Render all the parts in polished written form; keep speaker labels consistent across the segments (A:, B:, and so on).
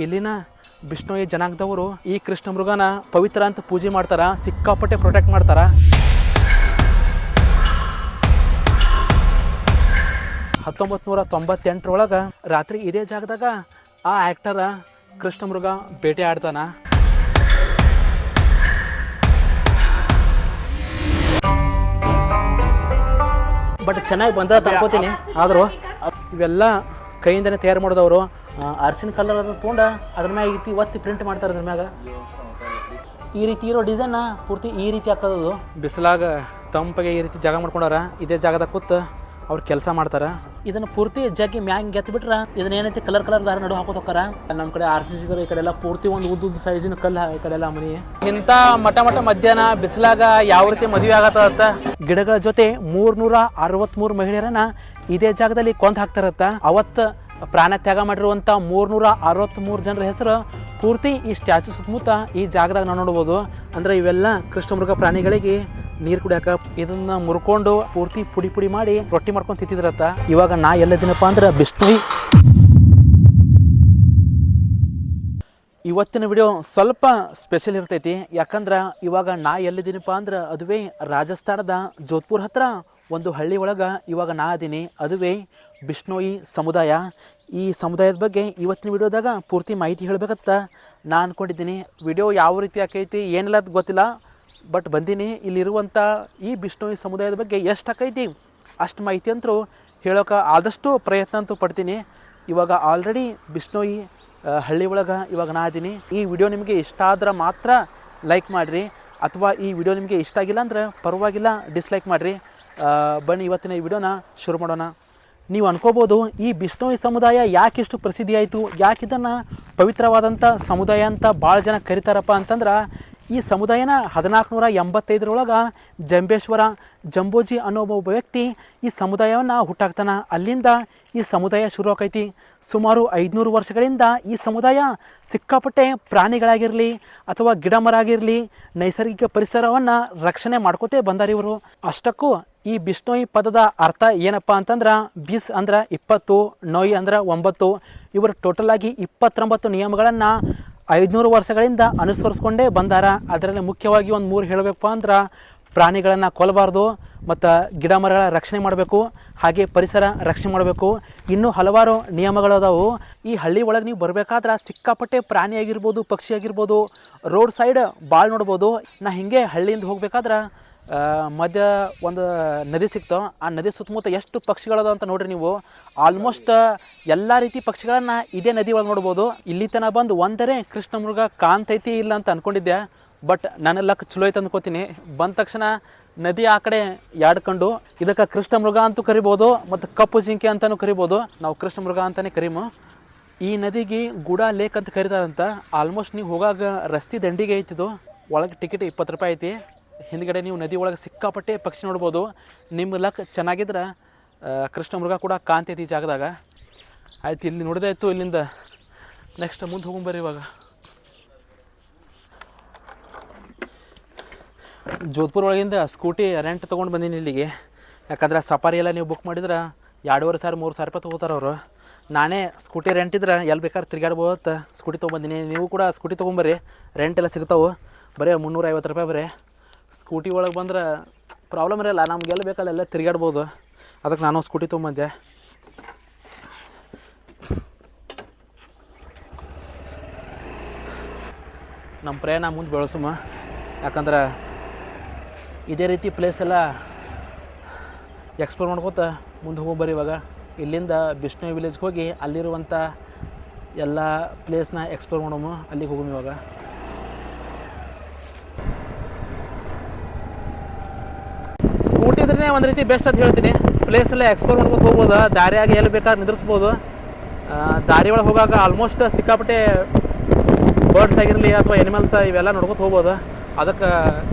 A: ಇಲ್ಲಿನ ಬಿಷ್ಣೋಯಿ ಜನಾಂಗದವರು ಈ ಕೃಷ್ಣ ಮೃಗನ ಪವಿತ್ರ ಅಂತ ಪೂಜೆ ಮಾಡ್ತಾರ, ಸಿಕ್ಕಾಪಟ್ಟೆ ಪ್ರೊಟೆಕ್ಟ್ ಮಾಡ್ತಾರ. 1998 ರಾತ್ರಿ ಇದೇ ಜಾಗದಾಗ ಆ ಆ್ಯಕ್ಟರ ಕೃಷ್ಣ ಮೃಗ ಬೇಟೆ ಆಡ್ತಾನ. ಬಟ್ ಚೆನ್ನಾಗಿ ಬಂದ ತಗೋತೀನಿ. ಆದರೂ ಇವೆಲ್ಲ ಕೈಯಿಂದನೇ ತಯಾರು ಮಾಡಿದವರು. ಅರ್ಶಿನ ಕಲರ್ ಅದನ್ನು ತೊಗೊಂಡು ಅದ್ರ ಮ್ಯಾಗ ಈ ಒತ್ತಿ ಪ್ರಿಂಟ್ ಮಾಡ್ತಾರೆ. ಅದ್ರ ಮ್ಯಾಗ ಈ ರೀತಿ ಇರೋ ಡಿಸೈನ್ನ ಪೂರ್ತಿ ಈ ರೀತಿ ಹಾಕೋದು. ಬಿಸಿಲಾಗ ತಂಪಗೆ ಈ ರೀತಿ ಜಾಗ ಮಾಡ್ಕೊಂಡಾರ. ಇದೇ ಜಾಗದಾಗ ಕೂತು ಅವ್ರು ಕೆಲಸ ಮಾಡ್ತಾರೆ. ಇದನ್ನು ಪೂರ್ತಿ ಜಗ್ಗಿ ಮ್ಯಾಗ ಗೆತ್ಬಿಟ್ರೆ ಇದನ್ನ ಏನೈತಿ ಕಲರ್ ದಾರ ನಡು ಹಾಕೋತ ಹೋಗಾರ. ನಮ್ಮ ಕಡೆ RCC ಈ ಕಡೆ ಎಲ್ಲ ಪೂರ್ತಿ ಒಂದು ಉದ್ದ ಸೈಜಿನ ಕಲ್ಲು ಈ ಕಡೆ ಎಲ್ಲ ಮನಿ. ಇಂಥ ಮಠ ಮಧ್ಯಾಹ್ನ ಬಿಸಿಲಾಗ ಯಾವ ರೀತಿ ಮದುವೆ ಆಗತ್ತ. ಗಿಡಗಳ ಜೊತೆ 363 ಮಹಿಳೆಯರನ್ನ ಇದೇ ಜಾಗದಲ್ಲಿ ಕೊಂದು ಹಾಕ್ತಾರತ್ತ. ಅವತ್ತು ಪ್ರಾಣ ತ್ಯಾಗ ಮಾಡಿರುವಂಥ 363 ಜನರ ಹೆಸರು ಪೂರ್ತಿ ಈ ಸ್ಟ್ಯಾಚು ಸುತ್ತಮುತ್ತ ಈ ಜಾಗದಾಗ ನಾವು ನೋಡ್ಬೋದು. ಅಂದ್ರೆ ಇವೆಲ್ಲ ಕೃಷ್ಣಮೃಗ ಪ್ರಾಣಿಗಳಿಗೆ ನೀರು ಕುಡಿಯಾಕ ಇದನ್ನ ಮುರ್ಕೊಂಡು ಪೂರ್ತಿ ಪುಡಿ ಮಾಡಿ ರೊಟ್ಟಿ ಮಾಡ್ಕೊಂಡು ತಿಂತಿದ್ರತ್ತ. ಇವಾಗ ನಾ ಎಲ್ಲದಿನಪ್ಪ ಅಂದ್ರೆ ಬಿಷ್ಣೋಯಿ. ಇವತ್ತಿನ ವಿಡಿಯೋ ಸ್ವಲ್ಪ ಸ್ಪೆಷಲ್ ಇರ್ತೈತಿ. ಯಾಕಂದ್ರೆ ಇವಾಗ ನಾ ಎಲ್ಲಿದ್ದೀನಪ್ಪ ಅಂದ್ರೆ ಅದುವೇ ರಾಜಸ್ಥಾನದ ಜೋಧ್ಪುರ್ ಹತ್ರ ಒಂದು ಹಳ್ಳಿ ಒಳಗೆ ಇವಾಗ ನಾ ಅದೀನಿ. ಅದುವೇ ಬಿಷ್ಣೋಯಿ ಸಮುದಾಯ. ಈ ಸಮುದಾಯದ ಬಗ್ಗೆ ಇವತ್ತಿನ ವಿಡಿಯೋದಾಗ ಪೂರ್ತಿ ಮಾಹಿತಿ ಹೇಳಬೇಕಂತ ನಾನು ಅಂದ್ಕೊಂಡಿದ್ದೀನಿ. ವಿಡಿಯೋ ಯಾವ ರೀತಿ ಆಕೈತಿ ಏನಿಲ್ಲ ಅದು ಗೊತ್ತಿಲ್ಲ, ಬಟ್ ಬಂದೀನಿ. ಇಲ್ಲಿರುವಂಥ ಈ ಬಿಷ್ಣೋಯಿ ಸಮುದಾಯದ ಬಗ್ಗೆ ಎಷ್ಟು ಆಕೈತಿ ಅಷ್ಟು ಮಾಹಿತಿ ಅಂತೂ ಹೇಳೋಕೆ ಆದಷ್ಟು ಪ್ರಯತ್ನ ಅಂತೂ ಪಡ್ತೀನಿ. ಇವಾಗ ಆಲ್ರೆಡಿ ಬಿಷ್ಣೋಯಿ ಹಳ್ಳಿ ಒಳಗೆ ಇವಾಗ ನಾ ಇದ್ದೀನಿ. ಈ ವಿಡಿಯೋ ನಿಮಗೆ ಇಷ್ಟ ಆದ್ರೆ ಮಾತ್ರ ಲೈಕ್ ಮಾಡಿರಿ, ಅಥವಾ ಈ ವಿಡಿಯೋ ನಿಮಗೆ ಇಷ್ಟ ಆಗಿಲ್ಲ ಅಂದ್ರೆ ಪರವಾಗಿಲ್ಲ ಡಿಸ್ಲೈಕ್ ಮಾಡಿರಿ. ಬನ್ನಿ ಇವತ್ತಿನ ಈ ವಿಡಿಯೋನ ಶುರು ಮಾಡೋಣ. ನೀವು ಅನ್ಕೋಬೋದು ಈ ಬಿಷ್ಣೋಯಿ ಸಮುದಾಯ ಯಾಕಿಷ್ಟು ಪ್ರಸಿದ್ಧಿ ಆಯಿತು, ಯಾಕೆ ಇದನ್ನು ಪವಿತ್ರವಾದಂಥ ಸಮುದಾಯ ಅಂತ ಭಾಳ ಜನ ಕರೀತಾರಪ್ಪ ಅಂತಂದ್ರೆ, ಈ ಸಮುದಾಯನ 1485 ಜಂಬೇಶ್ವರ ಜಂಬೋಜಿ ಅನ್ನೋ ಒಬ್ಬ ವ್ಯಕ್ತಿ ಈ ಸಮುದಾಯವನ್ನು ಹುಟ್ಟಾಕ್ತಾನೆ. ಅಲ್ಲಿಂದ ಈ ಸಮುದಾಯ ಶುರು ಆಕೈತಿ. ಸುಮಾರು 500 ವರ್ಷಗಳಿಂದ ಈ ಸಮುದಾಯ ಸಿಕ್ಕಾಪಟ್ಟೆ ಪ್ರಾಣಿಗಳಾಗಿರಲಿ ಅಥವಾ ಗಿಡ ಮರ ಆಗಿರಲಿ ನೈಸರ್ಗಿಕ ಪರಿಸರವನ್ನು ರಕ್ಷಣೆ ಮಾಡ್ಕೋತೇ ಬಂದಾರ ಇವರು. ಅಷ್ಟಕ್ಕೂ ಈ ಬಿಷ್ಣೋಯಿ ಪದದ ಅರ್ಥ ಏನಪ್ಪ ಅಂತಂದ್ರೆ, ಬಿಸ್ ಅಂದ್ರೆ 20, ನೋಯ್ ಅಂದ್ರೆ 9. ಇವರು ಟೋಟಲ್ ಆಗಿ 29 ನಿಯಮಗಳನ್ನು 500 ವರ್ಷಗಳಿಂದ ಅನುಸರಿಸ್ಕೊಂಡೇ ಬಂದಾರ. ಅದರಲ್ಲಿ ಮುಖ್ಯವಾಗಿ ಒಂದು 3 ಹೇಳಬೇಕಪ್ಪ ಅಂದ್ರೆ, ಪ್ರಾಣಿಗಳನ್ನು ಕೊಲ್ಲಬಾರ್ದು, ಮತ್ತು ಗಿಡ ಮರಗಳ ರಕ್ಷಣೆ ಮಾಡಬೇಕು, ಹಾಗೆ ಪರಿಸರ ರಕ್ಷಣೆ ಮಾಡಬೇಕು. ಇನ್ನೂ ಹಲವಾರು ನಿಯಮಗಳು ಅದಾವು. ಈ ಹಳ್ಳಿ ಒಳಗೆ ನೀವು ಬರಬೇಕಾದ್ರೆ ಸಿಕ್ಕಾಪಟ್ಟೆ ಪ್ರಾಣಿ ಆಗಿರ್ಬೋದು, ಪಕ್ಷಿ ಆಗಿರ್ಬೋದು, ರೋಡ್ ಸೈಡ್ ಭಾಳ ನೋಡ್ಬೋದು. ನಾ ಹಿಂಗೆ ಹಳ್ಳಿಯಿಂದ ಹೋಗ್ಬೇಕಾದ್ರೆ ಮಧ್ಯ ಒಂದು ನದಿ ಸಿಕ್ತು. ಆ ನದಿ ಸುತ್ತಮುತ್ತ ಎಷ್ಟು ಪಕ್ಷಿಗಳದಾವ ಅಂತ ನೋಡ್ರಿ ನೀವು. ಆಲ್ಮೋಸ್ಟ್ ಎಲ್ಲ ರೀತಿ ಪಕ್ಷಿಗಳನ್ನು ಇದೇ ನದಿ ಒಳಗೆ ನೋಡ್ಬೋದು. ಇಲ್ಲಿ ತನಕ ಬಂದು ಒಂದರೆ ಕೃಷ್ಣ ಮೃಗ ಕಾಣ್ತೈತಿ ಇಲ್ಲ ಅಂತ ಅಂದ್ಕೊಂಡಿದ್ದೆ, ಬಟ್ ನನ್ನ ಲಕ್ ಚಲೋ ಐತೆ ಅಂದ್ಕೋತೀನಿ. ಬಂದ ತಕ್ಷಣ ನದಿ ಆ ಕಡೆ ಯಾಡ್ಕೊಂಡು ಇದಕ್ಕೆ ಕೃಷ್ಣ ಮೃಗ ಅಂತೂ ಕರಿಬೋದು, ಮತ್ತು ಕಪ್ಪು ಜಿಂಕೆ ಅಂತಲೂ ಕರಿಬೋದು. ನಾವು ಕೃಷ್ಣ ಮೃಗ ಅಂತಲೇ ಕರೀಮು. ಈ ನದಿಗೆ ಗೂಡ ಲೇಕ್ ಅಂತ ಕರೀತಾರಂತ. ಆಲ್ಮೋಸ್ಟ್ ನೀವು ಹೋಗಾಗ ರಸ್ತೆ ದಂಡಿಗೆ ಐತಿದು. ಒಳಗೆ ಟಿಕೆಟ್ 20 ರೂಪಾಯಿ ಐತಿ. ಹಿಂದ್ಗಡೆ ನೀವು ನದಿ ಒಳಗೆ ಸಿಕ್ಕಾಪಟ್ಟೆ ಪಕ್ಷಿ ನೋಡ್ಬೋದು. ನಿಮ್ಮ ಲಕ್ ಚೆನ್ನಾಗಿದ್ರೆ ಕೃಷ್ಣ ಮೃಗ ಕೂಡ ಕಾಣ್ತೈತಿ ಈ ಜಾಗದಾಗ. ಆಯ್ತು, ಇಲ್ಲಿ ನೋಡಿದಾಯ್ತು. ಇಲ್ಲಿಂದ ನೆಕ್ಸ್ಟ್ ಮುಂದೆ ಹೋಗ್ಬರ್ರಿ. ಇವಾಗ ಜೋಧ್ಪುರ್ ಒಳಗಿಂದ ಸ್ಕೂಟಿ ರೆಂಟ್ ತೊಗೊಂಡು ಬಂದೀನಿ ಇಲ್ಲಿಗೆ. ಯಾಕಂದ್ರೆ ಸಫಾರಿ ಎಲ್ಲ ನೀವು ಬುಕ್ ಮಾಡಿದ್ರೆ 2,500-3,000 ರೂಪಾಯಿ ತೊಗೋತಾರೆ ಅವರು. ನಾನೇ ಸ್ಕೂಟಿ ರೆಂಟ್ ಇದ್ರೆ ಎಲ್ಲಿ ಬೇಕಾದ್ರೆ ತಿರ್ಗಾಡ್ಬೋದು ಅಂತ ಸ್ಕೂಟಿ ತೊಗೊಂಬಂದಿನಿ. ನೀವು ಕೂಡ ಸ್ಕೂಟಿ ತೊಗೊಂಬರ್ರಿ, ರೆಂಟ್ ಎಲ್ಲ ಸಿಗ್ತಾವೆ. ಬರೀ 350 ರೂಪಾಯಿ ಬರೀ. ಸ್ಕೂಟಿ ಒಳಗೆ ಬಂದ್ರೆ ಪ್ರಾಬ್ಲಮ್ ಇರಲ್ಲ, ನಮಗೆಲ್ಲ ಬೇಕಲ್ಲ ಎಲ್ಲ ತಿರುಗಾಡ್ಬೋದು. ಅದಕ್ಕೆ ನಾನು ಸ್ಕೂಟಿ ತೊಗೊಂಬಂದೆ. ನಮ್ಮ ಪ್ರಯಾಣ ಮುಂದೆ ಬೆಳೆಸುಮ. ಯಾಕಂದ್ರೆ ಇದೇ ರೀತಿ ಪ್ಲೇಸ್ ಎಲ್ಲ ಎಕ್ಸ್ಪ್ಲೋರ್ ಮಾಡ್ಕೋತ ಮುಂದೆ ಹೋಗ್ಬರ್ರಿ. ಇವಾಗ ಇಲ್ಲಿಂದ ಬಿಷ್ಣೋಯಿ ವಿಲೇಜ್ಗೆ ಹೋಗಿ ಅಲ್ಲಿರುವಂಥ ಎಲ್ಲ ಪ್ಲೇಸ್ನ ಎಕ್ಸ್ಪ್ಲೋರ್ ಮಾಡೋಮು. ಅಲ್ಲಿಗೆ ಹೋಗೋಣ ಇವಾಗ. ಸ್ಕೂಟಿ ಇದ್ರೆ ಒಂದು ರೀತಿ ಬೆಸ್ಟ್ ಅಂತ ಹೇಳ್ತೀನಿ. ಪ್ಲೇಸ್ ಎಲ್ಲ ಎಕ್ಸ್ಪ್ಲೋರ್ ಮಾಡ್ಕೊತ ಹೋಗ್ಬೋದು. ದಾರಿಯಾಗಿ ಎಲ್ಲಿ ಬೇಕಾದ್ರೆ ನಿಂದಿರ್ಸ್ಬೋದು. ದಾರಿ ಒಳಗೆ ಹೋಗಾಗ ಆಲ್ಮೋಸ್ಟ್ ಸಿಕ್ಕಾಪಟ್ಟೆ ಬರ್ಡ್ಸ್ ಆಗಿರಲಿ ಅಥವಾ ಎನಿಮಲ್ಸ್ ಇವೆಲ್ಲ ನೋಡ್ಕೊತ ಹೋಗ್ಬೋದು. ಅದಕ್ಕೆ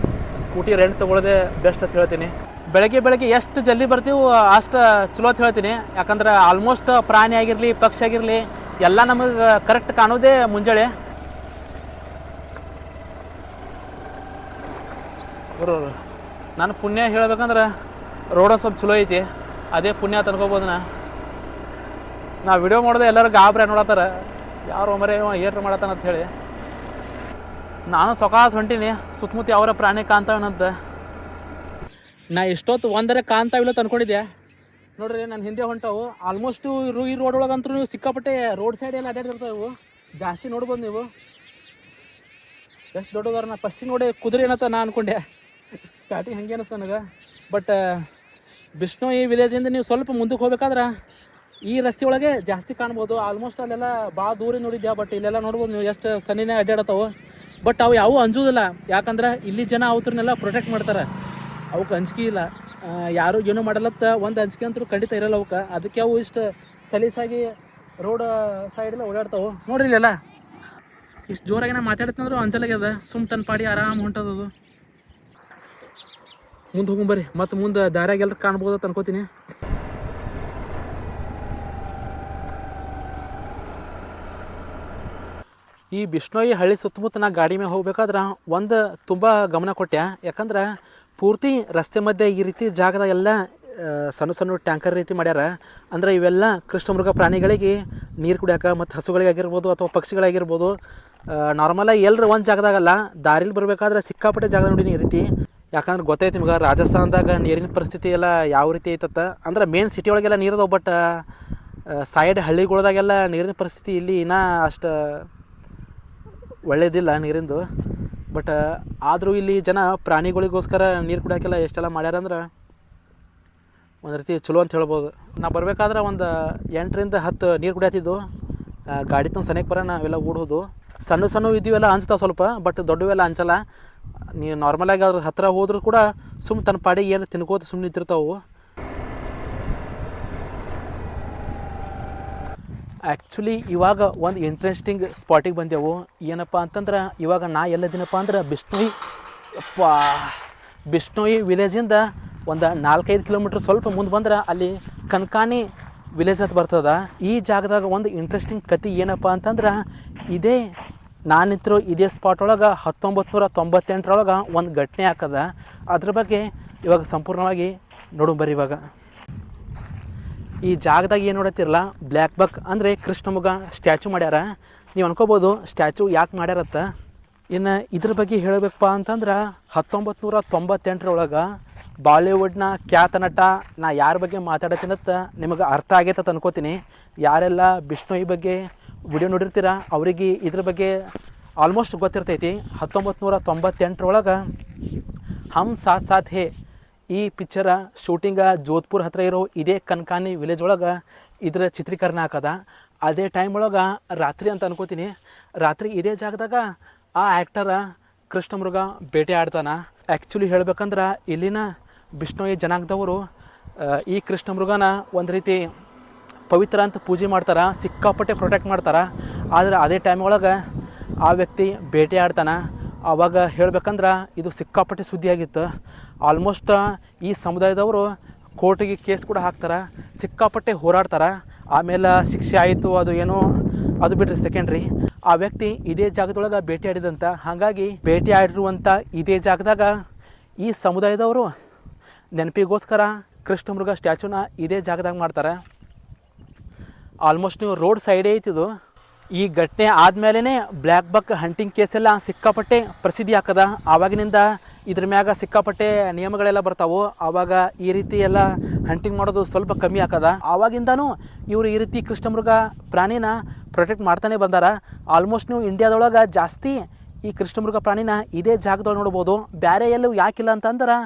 A: ಸ್ಕೂಟಿ ರೆಂಟ್ ತೊಗೊಳ್ಳೋದೇ ಬೆಸ್ಟ್ ಅಂತ ಹೇಳ್ತೀನಿ. ಬೆಳಗ್ಗೆ ಎಷ್ಟು ಜಲ್ದಿ ಬರ್ತೀವಿ ಅಷ್ಟು ಚಲೋ ಅಂತ ಹೇಳ್ತೀನಿ. ಯಾಕಂದ್ರೆ ಆಲ್ಮೋಸ್ಟ್ ಪ್ರಾಣಿ ಆಗಿರಲಿ ಪಕ್ಷಿ ಆಗಿರಲಿ ಎಲ್ಲ ನಮಗೆ ಕರೆಕ್ಟ್ ಕಾಣೋದೇ ಮುಂಜಾನೆ. ಬರೋರು ನಾನು ಪುಣ್ಯ ಹೇಳಬೇಕಂದ್ರೆ ರೋಡ ಸ್ವಲ್ಪ ಚಲೋ ಐತಿ, ಅದೇ ಪುಣ್ಯ ತಂದ್ಕೋಬೋದು. ನಾ ವಿಡಿಯೋ ಮಾಡಿದೆ ಎಲ್ಲರೂ ಗಾಬರಿ ನೋಡತ್ತಾರ, ಯಾರು ಮರೆ ಏಟ್ರ್ ಮಾಡತ್ತಾನ ಅಂತ ಹೇಳಿ ನಾನು ಸೊಕಾಸ್ ಹೊಂಟೀನಿ. ಸುತ್ತಮುತ್ತ ಯಾವರ ಪ್ರಾಣಿ ಕಾಣ್ತಾವನಂತ. ನಾ ಇಷ್ಟೊತ್ತು ಒಂದರೆ ಕಾಣ್ತಾವಿಲ್ಲ ಅನ್ಕೊಂಡಿದ್ದೆ. ನೋಡ್ರಿ ನನ್ನ ಹಿಂದೆ ಹೊಂಟವು. ಆಲ್ಮೋಸ್ಟು ಈ ರೋಡ್ ಒಳಗಂತೂ ನೀವು ಸಿಕ್ಕಾಪಟ್ಟೆ ರೋಡ್ ಸೈಡ್ ಎಲ್ಲ ಅಡ್ಡಾಡ್ತಿರ್ತಾವೆ ಇವು. ಜಾಸ್ತಿ ನೋಡ್ಬೋದು ನೀವು. ಎಷ್ಟು ದೊಡ್ಡದಾರ. ನಾ ಫಸ್ಟಿಗೆ ನೋಡಿ ಕುದುರೆ ಏನತ್ತ ನಾ ಅನ್ಕೊಂಡೆ. ಸ್ಟಾರ್ಟಿಂಗ್ ಹಂಗೆ ಅನಿಸ್ತು ನನಗೆ. ಬಟ್ ಬಿಷ್ಣೋಯಿ ವಿಲೇಜಿಂದ ನೀವು ಸ್ವಲ್ಪ ಮುಂದಕ್ಕೆ ಹೋಗ್ಬೇಕಾದ್ರೆ ಈ ರಸ್ತೆ ಒಳಗೆ ಜಾಸ್ತಿ ಕಾಣ್ಬೋದು. ಆಲ್ಮೋಸ್ಟ್ ಅಲ್ಲೆಲ್ಲ ಭಾಳ ದೂರ ನೋಡಿದ್ಯಾ. ಬಟ್ ಇಲ್ಲೆಲ್ಲ ನೋಡ್ಬೋದು ನೀವು ಎಷ್ಟು ಸನ್ನಿನೇ ಅಡ್ಡಾಡತ್ತವು. ಬಟ್ ಅವು ಯಾವೂ ಅಂಜೋದಿಲ್ಲ. ಯಾಕಂದ್ರೆ ಇಲ್ಲಿ ಜನ ಅವ್ರನ್ನೆಲ್ಲ ಪ್ರೊಟೆಕ್ಟ್ ಮಾಡ್ತಾರೆ. ಅವಕ್ಕೆ ಅಂಜಿಕೆ ಇಲ್ಲ. ಯಾರು ಏನೂ ಮಾಡಲತ್ತ ಒಂದು ಅಂಜಿಕೆ ಅಂತೂ ಖಂಡಿತ ಇರಲ್ಲ ಅವಕ್ಕೆ. ಅದಕ್ಕೆ ಅವು ಇಷ್ಟು ಸಲೀಸಾಗಿ ರೋಡ್ ಸೈಡೆಲ್ಲ ಓಡಾಡ್ತಾವೆ. ನೋಡ್ರಿ ಇಲ್ಲೆಲ್ಲ ಇಷ್ಟು ಜೋರಾಗಿ ನಾ ಮಾತಾಡ್ತಂದ್ರೂ ಅಂಜಲಾಗ್ಯದ. ತನ್ನ ಪಾಡಿ ಆರಾಮ್ ಹೊಂಟದದು. ಮುಂದೆ ಹೋಗ್ಬರ್ರಿ. ಮತ್ತು ಮುಂದೆ ದಾರ್ಯಾಗ ಎಲ್ಲರೂ ಕಾಣ್ಬೋದು ಅಂತ ಅನ್ಕೋತೀನಿ. ಈ ಬಿಷ್ಣೋಯಿ ಹಳ್ಳಿ ಸುತ್ತಮುತ್ತ ನಾ ಗಾಡಿ ಮೇಲೆ ಹೋಗ್ಬೇಕಾದ್ರೆ ಒಂದು ತುಂಬ ಗಮನ ಕೊಟ್ಟೆ. ಯಾಕಂದ್ರೆ ಪೂರ್ತಿ ರಸ್ತೆ ಮಧ್ಯೆ ಈ ರೀತಿ ಜಾಗದಾಗ ಎಲ್ಲ ಸಣ್ಣ ಸಣ್ಣ ಟ್ಯಾಂಕರ್ ರೀತಿ ಮಾಡ್ಯಾರ. ಅಂದ್ರೆ ಇವೆಲ್ಲ ಕೃಷ್ಣಮೃಗ ಪ್ರಾಣಿಗಳಿಗೆ ನೀರು ಕುಡಿಯೋಕೆ ಮತ್ತು ಹಸುಗಳಿಗಾಗಿರ್ಬೋದು ಅಥವಾ ಪಕ್ಷಿಗಳಾಗಿರ್ಬೋದು. ನಾರ್ಮಲಾಗಿ ಎಲ್ಲರೂ ಒಂದು ಜಾಗದಾಗಲ್ಲ, ದಾರಿಲಿ ಬರಬೇಕಾದ್ರೆ ಸಿಕ್ಕಾಪಟ್ಟೆ ಜಾಗ ನೋಡಿನಿ ಈ ರೀತಿ. ಯಾಕಂದ್ರೆ ಗೊತ್ತೈತಿ ನಿಮ್ಗೆ ರಾಜಸ್ಥಾನದಾಗ ನೀರಿನ ಪರಿಸ್ಥಿತಿ ಎಲ್ಲ ಯಾವ ರೀತಿ ಐತತ್ತ. ಅಂದ್ರೆ ಮೇನ್ ಸಿಟಿ ಒಳಗೆಲ್ಲ ನೀರದವು. ಬಟ್ ಸೈಡ್ ಹಳ್ಳಿಗಳದಾಗೆಲ್ಲ ನೀರಿನ ಪರಿಸ್ಥಿತಿ ಇಲ್ಲಿ ಇನ್ನೂ ಅಷ್ಟು ಒಳ್ಳೇದಿಲ್ಲ ನೀರಿಂದು. ಬಟ್ ಆದರೂ ಇಲ್ಲಿ ಜನ ಪ್ರಾಣಿಗಳಿಗೋಸ್ಕರ ನೀರು ಕುಡಿಯೋಕ್ಕೆಲ್ಲ ಎಷ್ಟೆಲ್ಲ ಮಾಡ್ಯಾರಂದ್ರೆ ಒಂದು ರೀತಿ ಚಲೋ ಅಂತ ಹೇಳ್ಬೋದು. ನಾ ಬರಬೇಕಾದ್ರೆ ಒಂದು 8ರಿಂದ 10 ನೀರು ಕುಡಿಯತ್ತಿದ್ದು. ಗಾಡಿ ತಂದು ಸನಿಯಕ್ಕೆ ಬರೋಣ ನಾವೆಲ್ಲ ಓಡೋದು. ಸಣ್ಣ ಸಣ್ಣ ಇದ್ದೀವೆಲ್ಲ ಅನ್ಸ್ತಾವೆ ಸ್ವಲ್ಪ. ಬಟ್ ದೊಡ್ಡವೆಲ್ಲ ಅನ್ಸಲ್ಲ. ನೀವು ನಾರ್ಮಲಾಗಿ ಅದ್ರ ಹತ್ತಿರ ಹೋದ್ರೂ ಕೂಡ ತನ್ನ ಪಾಡಿ ಏನು ತಿನ್ಕೋತ ಸುಮ್ಮನೆ ನಿಂತಿರ್ತಾವೆ. ಆ್ಯಕ್ಚುಲಿ ಇವಾಗ ಒಂದು ಇಂಟ್ರೆಸ್ಟಿಂಗ್ ಸ್ಪಾಟಿಗೆ ಬಂದೆವು. ಏನಪ್ಪ ಅಂತಂದ್ರೆ ಇವಾಗ ನಾ ಎಲ್ಲದಿನಪ್ಪ ಅಂದ್ರೆ ಬಿಷ್ಣೋಯಿ ವಿಲೇಜಿಂದ ಒಂದು 4-5 ಕಿಲೋಮೀಟ್ರ್ ಸ್ವಲ್ಪ ಮುಂದೆ ಬಂದ್ರೆ ಅಲ್ಲಿ ಕನ್ಕಾನಿ ವಿಲೇಜ್ ಅಂತ ಬರ್ತದೆ. ಈ ಜಾಗದಾಗ ಒಂದು ಇಂಟ್ರೆಸ್ಟಿಂಗ್ ಕತೆ ಏನಪ್ಪ ಅಂತಂದ್ರೆ ನಾನು ನಿಂತಿರೋ ಇದೇ ಸ್ಪಾಟ್ ಒಳಗೆ 1998 ಒಂದು ಘಟನೆ ಹಾಕದ. ಅದ್ರ ಬಗ್ಗೆ ಇವಾಗ ಸಂಪೂರ್ಣವಾಗಿ ನೋಡೋಣ ಇವಾಗ. ಈ ಜಾಗದಾಗ ಏನು ನೋಡತ್ತಿರಲ್ಲ, ಬ್ಲ್ಯಾಕ್ ಬಕ್ ಅಂದರೆ ಕೃಷ್ಣಮೃಗ ಸ್ಟ್ಯಾಚು ಮಾಡ್ಯಾರ. ನೀವು ಅನ್ಕೋಬೋದು ಸ್ಟ್ಯಾಚು ಯಾಕೆ ಮಾಡ್ಯಾರತ್ತ. ಇನ್ನು ಇದ್ರ ಬಗ್ಗೆ ಹೇಳಬೇಕಪ್ಪ ಅಂತಂದ್ರೆ 1998 ಬಾಲಿವುಡ್ನ ಖ್ಯಾತ ನಟ, ನಾ ಯಾರ ಬಗ್ಗೆ ಮಾತಾಡತ್ತೀನತ್ತ ನಿಮಗೆ ಅರ್ಥ ಆಗೈತೆ ಅನ್ಕೋತೀನಿ. ಯಾರೆಲ್ಲ ಬಿಷ್ಣೋಯಿ ಬಗ್ಗೆ ವಿಡಿಯೋ ನೋಡಿರ್ತೀರ ಅವರಿಗೆ ಇದ್ರ ಬಗ್ಗೆ ಆಲ್ಮೋಸ್ಟ್ ಗೊತ್ತಿರ್ತೈತಿ. 1998 ಹಮ್ ಸಾಥ್ ಸಾಥ್ ಹೇ ಈ ಪಿಕ್ಚರ ಶೂಟಿಂಗ ಜೋಧ್ಪುರ್ ಹತ್ತಿರ ಇರೋ ಇದೇ ಕನ್ಕಾನಿ ವಿಲೇಜ್ ಒಳಗೆ ಇದರ ಚಿತ್ರೀಕರಣ ಹಾಕದ. ಅದೇ ಟೈಮ್ ಒಳಗೆ ರಾತ್ರಿ ಅಂತ ಅನ್ಕೋತೀನಿ. ರಾತ್ರಿ ಇದೇ ಜಾಗದಾಗ ಆ ಆ್ಯಕ್ಟರ ಕೃಷ್ಣಮೃಗ ಬೇಟೆ ಆಡ್ತಾನೆ. ಆ್ಯಕ್ಚುಲಿ ಹೇಳ್ಬೇಕಂದ್ರೆ ಇಲ್ಲಿನ ಬಿಷ್ಣೋಯಿ ಜನಾಂಗದವರು ಈ ಕೃಷ್ಣಮೃಗನ ಒಂದು ರೀತಿ ಪವಿತ್ರ ಅಂತ ಪೂಜೆ ಮಾಡ್ತಾರೆ. ಸಿಕ್ಕಾಪಟ್ಟೆ ಪ್ರೊಟೆಕ್ಟ್ ಮಾಡ್ತಾರೆ. ಆದರೆ ಅದೇ ಟೈಮ್ ಒಳಗೆ ಆ ವ್ಯಕ್ತಿ ಬೇಟೆ ಆಡ್ತಾನೆ. ಆವಾಗ ಹೇಳ್ಬೇಕಂದ್ರೆ ಇದು ಸಿಕ್ಕಾಪಟ್ಟೆ ಸುದ್ದಿಯಾಗಿತ್ತು. ಆಲ್ಮೋಸ್ಟ್ ಈ ಸಮುದಾಯದವರು ಕೋರ್ಟಿಗೆ ಕೇಸ್ ಕೂಡ ಹಾಕ್ತಾರೆ. ಸಿಕ್ಕಾಪಟ್ಟೆ ಹೋರಾಡ್ತಾರೆ. ಆಮೇಲೆ ಶಿಕ್ಷೆ ಆಯಿತು, ಅದು ಏನೋ ಅದು ಬಿಟ್ಟರೆ ಸೆಕೆಂಡ್ರಿ. ಆ ವ್ಯಕ್ತಿ ಇದೇ ಜಾಗದೊಳಗೆ ಭೇಟಿ ಆಡಿದಂತ. ಹಾಗಾಗಿ ಭೇಟಿ ಆಡಿರುವಂಥ ಇದೇ ಜಾಗದಾಗ ಈ ಸಮುದಾಯದವರು ನೆನಪಿಗೋಸ್ಕರ ಕೃಷ್ಣಮೃಗ ಸ್ಟ್ಯಾಚುನ ಇದೇ ಜಾಗದಾಗ ಮಾಡ್ತಾರೆ. ಆಲ್ಮೋಸ್ಟ್ ನೀವು ರೋಡ್ ಸೈಡೇ ಐತಿದು. ಈ ಘಟನೆ ಆದಮೇಲೆ ಬ್ಲ್ಯಾಕ್ ಬಕ್ ಹಂಟಿಂಗ್ ಕೇಸೆಲ್ಲ ಸಿಕ್ಕಾಪಟ್ಟೆ ಪ್ರಸಿದ್ಧಿ ಆಗ್ತದ. ಆವಾಗಿನಿಂದ ಇದ್ರ ಮ್ಯಾಗ ಸಿಕ್ಕಾಪಟ್ಟೆ ನಿಯಮಗಳೆಲ್ಲ ಬರ್ತಾವೆ. ಆವಾಗ ಈ ರೀತಿ ಎಲ್ಲ ಹಂಟಿಂಗ್ ಮಾಡೋದು ಸ್ವಲ್ಪ ಕಮ್ಮಿ ಆಗ್ತದ. ಆವಾಗಿಂದನೂ ಇವರು ಈ ರೀತಿ ಕೃಷ್ಣಮೃಗ ಪ್ರಾಣಿನ ಪ್ರೊಟೆಕ್ಟ್ ಮಾಡ್ತಾನೆ ಬಂದಾರ. ಆಲ್ಮೋಸ್ಟ್ ನೀವು ಇಂಡಿಯಾದೊಳಗೆ ಜಾಸ್ತಿ ಈ ಕೃಷ್ಣಮೃಗ ಪ್ರಾಣಿನ ಇದೇ ಜಾಗದೊಳಗೆ ನೋಡ್ಬೋದು. ಬೇರೆ ಎಲ್ಲೂ ಯಾಕಿಲ್ಲ ಅಂತಂದ್ರೆ